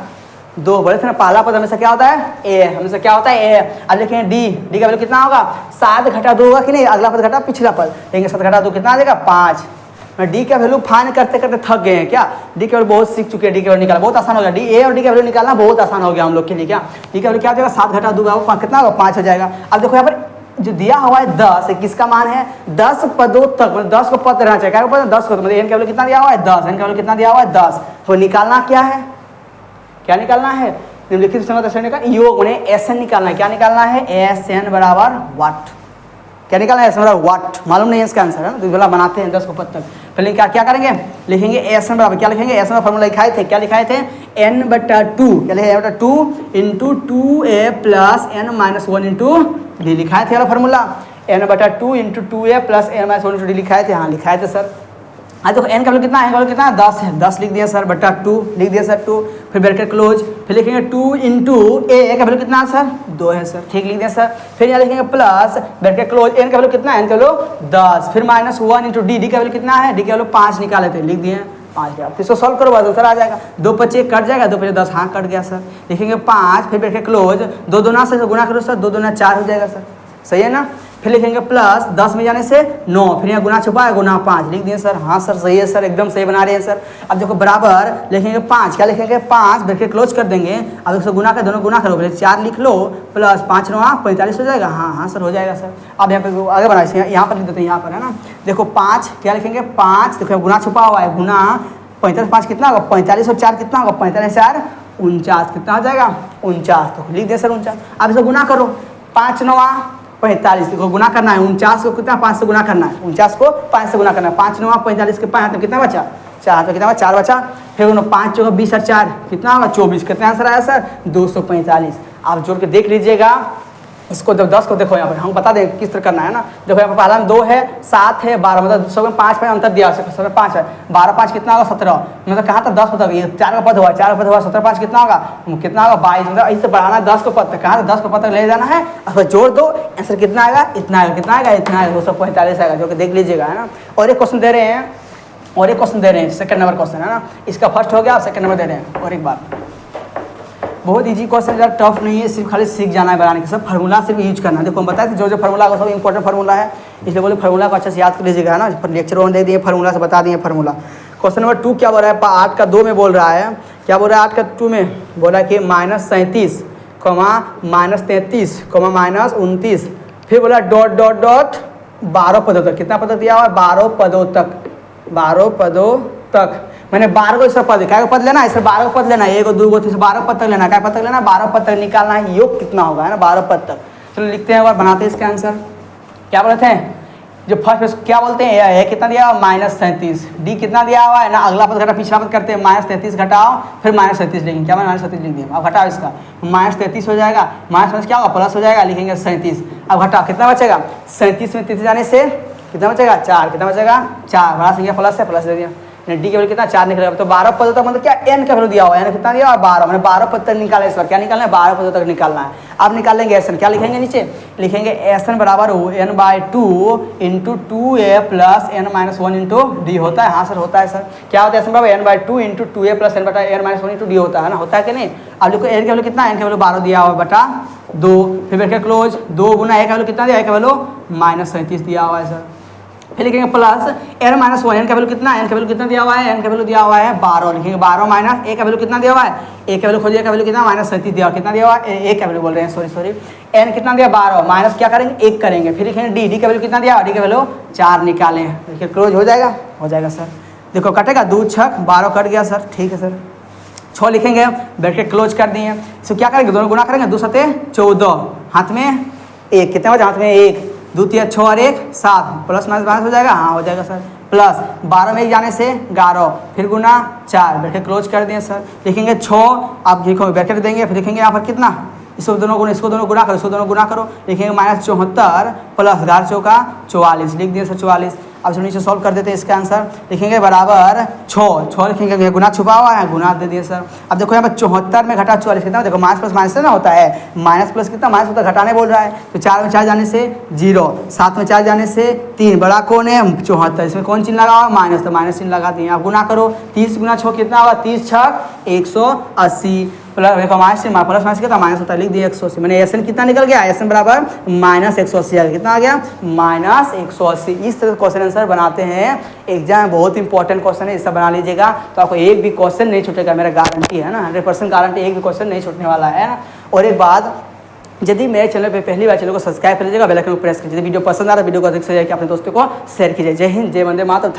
[SPEAKER 1] 2, बोले थे ना पहला पद हमेशा क्या होता है ए, हमेशा क्या होता है ए। अब लिखेंगे डी का वैल्यू कितना होगा 7 घटा 2 होगा कि नहीं, अगला पद घटा पिछला पद, लेकिन 7 घटा 2 कितना आ जाएगा 5। डी का वैल्यू फाइंड करते करते थक गए हैं क्या, डी का वैल्यू बहुत सीख चुके हैं, डी का वैल्यू निकालना बहुत आसान हो गया, डी ए और डी का वैल्यू निकालना बहुत आसान हो गया हम लोग के लिए। क्या डी का वैल्यू क्या हो जाएगा 7 घटा 2 कितना होगा 5 हो जाएगा। अब देखो यहाँ पर जो दिया हुआ है 10, किसका मान है 10 पदों तक, मतलब 10 को पद रहना चाहिए, क्या पद 10 को, मतलब एन का वैल्यू कितना दिया हुआ है 10, एन का वैल्यू कितना दिया हुआ है 10, तो निकालना क्या है, क्या निकालना है निम्नलिखित संगत श्रेणी का योग उन्हें एसएन निकालना है। क्या निकालना है? एसएन बराबर वाट। क्या निकालना है? एसएन बराबर वाट। मालूम नहीं है इसका आंसर है ना, तो बोला बनाते हैं 10 को पद तक। पहले क्या करेंगे, लिखेंगे एसएन बराबर, क्या लिखेंगे? एसएन का फॉर्मूला लिखाए थे, क्या लिखाए थे? n/2, क्या लिखे? n/2 into 2a plus n minus 1 into D लिखाए थे। Formula n/2 into 2a plus n minus 1 into D लिखाए थे। हाँ लिखाए थे सर। हाँ देखो n का वैल्यू कितना है? वैल्यू कितना है? 10 है। 10 लिख दिया सर, बटा 2 लिख दिया सर 2, फिर ब्रैकेट क्लोज, फिर लिखेंगे 2 इंटू ए का वैल्यू कितना है सर? 2 है सर, ठीक लिख दिया सर। फिर यहाँ लिखेंगे प्लस ब्रैकेट क्लोज, n का वैल्यू कितना है? n का वैल्यू 10, फिर माइनस 1 इंटू डी का वैल्यू कितना है? डी का वैल्यू 5 निकाले थे, लिख दिए 5 गया। इसको सॉल्व करो बस आंसर आ जाएगा। 2 5 कट जाएगा, 2 5 10, हाँ कट गया सर। लिखेंगे 5, फिर ब्रैकेट क्लोज, 2 दूना से गुना करो सर, 2 दूना 4 हो जाएगा सर, सही है ना। फिर लिखेंगे प्लस 10 में जाने से 9, फिर यहाँ गुना छुपा है, गुना 5 लिख दिए सर। हाँ सर सही है सर, एकदम सही बना रहे हैं सर। अब देखो बराबर लिखेंगे 5, क्या लिखेंगे? 5 ब्रैकेट क्लोज कर देंगे। अब इसको गुना कर, दोनों गुना करो, पहले 4 लिख लो, प्लस 5 9 45 हो जाएगा। हाँ सर हो जाएगा सर। अब यहाँ पे आगे बढ़ा, यहाँ पर लिख देते हैं, यहाँ पर है ना। देखो 5, क्या लिखेंगे? 5, देखो गुना छुपा हुआ है, गुना 45 5 कितना होगा? 45 और 4 कितना होगा? 45 4 49, कितना हो जाएगा? 49, तो लिख दिया सर 49। अब इसको गुना करो, 5 9 45 को गुना करना है, 49 को कितना? 5 से गुना करना है, 49 को 5 से गुना करना है। 5 9 45 के 5 तो कितना बचा? 4, तो कितना? 4 बचा। फिर उन्होंने 5 4 20 और 4 कितना होगा? 24, कितना आंसर आया सर? 245। आप जोड़ के देख लीजिएगा इसको। जब 10 को देखो यहाँ पर हम बता दें किस तरह करना है ना। देखो यहाँ पर पहला में 2 है, 7 है, 12, मतलब सब में 5 अंतर दिया, सब में 5 है। 12 5 कितना होगा? 17, मतलब कहाँ था? 10 पद, ये 4 का पद हुआ, 4 का पद हुआ, 17 5 कितना होगा? कितना होगा? 22, मतलब इससे बढ़ाना है 10 को पद तक। कहाँ से 10 को पद तक ले जाना है, अब जोड़ दो, आंसर कितना आएगा? इतना आएगा। कितना आएगा? इतना आएगा, 245 आएगा, जो कि देख लीजिएगा है ना। और एक क्वेश्चन दे रहे हैं, और एक क्वेश्चन दे रहे हैं, सेकंड नंबर क्वेश्चन है ना। इसका फर्स्ट हो गया, सेकंड नंबर दे रहे हैं। और एक बात, बहुत इजी क्वेश्चन, ज़्यादा टफ नहीं है, सिर्फ खाली सीख जाना है बनाने के, सब फार्मूला सिर्फ यूज करना है। देखो हम बताए थे जो फार्मूला का सब इंपॉर्टेंट फार्मूला है, इसलिए बोले फार्मूला को अच्छे से याद कर लीजिएगा है ना। लेक्चर 1 दे दिए, फार्मूला से बता दिए फार्मूला। क्वेश्चन नंबर 2 क्या बोल रहा है? 8 का 2 में बोल रहा है, क्या बोल रहा है? 8 का 2 में बोला कि -37, -33, -29, फिर बोला डॉट डॉट डॉट 12 पदों तक। कितना पद दिया हुआ है? 12 पदों तक, 12 पदों तक। मैंने 12 को इसका पद, क्या पद लेना है? इसे 12 को पद लेना है, 1 2 3 12 पद तक लेना है। क्या पद तक लेना है? 12 पद तक निकालना है, योग कितना होगा है ना, 12 पद तक। चलो लिखते हैं और बनाते हैं इसका आंसर। क्या बोलते हैं? जो फर्स्ट क्या बोलते हैं? ए कितना दिया हुआ? -37, डी कितना दिया हुआ है ना, अगला पद घटा पिछला पद करते हैं, -33 घटाओ, फिर -37 लिखेंगे। क्या मैंने -37 लिख दिया, अब घटाओ इसका, -33 हो जाएगा, माइनस क्या होगा? प्लस हो जाएगा, लिखेंगे 37। अब घटाओ, कितना बचेगा? 37 में 33 जाने से कितना बचेगा? 4, कितना बचेगा? 4, बड़ा से गया प्लस है, प्लस दे दिया, डी के वैल्यू कितना? 4 निकलेगा। तो 12 पदों तक, मतलब क्या एन का वैल्यू दिया हुआ है, एन कितना दिया हुआ है? 12, मैंने 12 पद तक निकाला इस बार। क्या निकालना है? 12 पदों तक निकालना है। अब निकालेंगे एस एन, क्या लिखेंगे नीचे? लिखेंगे एस एन बराबर n/2 into 2a plus n minus 1 into D होता है। हाँ सर होता है सर। क्या होता है एस एन बराबर? n/2 into 2a plus n minus 1 into D होता है ना, होता है कि नहीं? अब देखो एन का वैल्यू कितना है? एन का वैल्यू 12 दिया हुआ है बटा 2, फिर ब्रैकेट क्लोज, 2 गुना ए का वैल्यू कितना दिया? ए का वैल्यू -37 दिया हुआ है सर। फिर लिखेंगे प्लस n माइनस 1, एन का वैल्यू कितना है? एन का वैल्यू कितना दिया हुआ है? एन का वैल्यू दिया हुआ है 12, लिखेंगे 12 माइनस ए का वैल्यू कितना दिया हुआ है? ए का वैल्यू खोजिए, का वैल्यू कितना? -37 दिया हुआ, कितना दिया हुआ है? ए का वैल्यू बोल रहे हैं, सॉरी एन कितना दिया? 12 माइनस क्या करेंगे? 1 करेंगे। फिर लिखेंगे डी का वैल्यू कितना दिया? डी का वैल्यू 4 निकालें, देखिए क्लोज हो जाएगा, हो जाएगा सर। देखो कटेगा, 2 6 12 कट गया सर, ठीक है सर। 6 लिखेंगे, ब्रैकेट क्लोज कर दिए। इसको क्या करेंगे? दोनों गुना करेंगे, 2 7 14, हाथ में 1, कितने बचे? हाथ में 1, 2 3 6 और 1 7, प्लस माइनस हो जाएगा, हाँ हो जाएगा सर। प्लस 12 में 1 जाने से 11, फिर गुना 4, ब्रैकेट क्लोज कर दिए सर। लिखेंगे 6, आप देखो ब्रैकेट देंगे, फिर लिखेंगे यहाँ पर कितना? इसको दोनों गुना करो, इसको दोनों गुना करो, लिखेंगे -74 प्लस 11 चौका 44, लिख दिए सर 44। अब नीचे सॉल्व कर देते हैं इसका आंसर। लिखेंगे बराबर 6 लिखेंगे, गुना छुपा हुआ है, गुना दे दिए सर। अब देखो यहाँ पर 74 में घटा 44 कितना? देखो माइनस प्लस माइनस से ना होता है, माइनस प्लस कितना? माइनस होता है, घटाने बोल रहा है। तो 4 में 4 जाने से 0, 7 में 4 जाने से 3, बड़ा कौन है? 74, इसमें कौन चिन्ह लगा हुआ? माइनस, तो माइनस चिन्ह लगा दिए। अब गुना करो, 30 गुना 6 कितना होगा? 30 6 180, प्लस माइनस प्लस माइनस कितना? माइनस होता है, लिख दिया 180। मैंने एस एन कितना निकल गया? एस एन बराबर -180 आ गया, कितना आ गया? -180। इस तरह क्वेश्चन आंसर बनाते हैं एग्जाम में, बहुत इंपॉर्टेंट क्वेश्चन है, इससे बना लीजिएगा तो आपको एक भी क्वेश्चन नहीं छूटेगा, मेरा गारंटी है ना, 100% गारंटी, एक भी क्वेश्चन नहीं छूटने वाला है ना। और एक बात, यदि मेरे चैनल पे पहली बार चैनल को सब्सक्राइब कर लीजिएगा, बेल आइकन को प्रेस कीजिए। वीडियो पसंद आ रहा है, वीडियो को अधिक से जाकर अपने दोस्तों को शेयर कीजिए। जय हिंद, जय वंदे मातरम।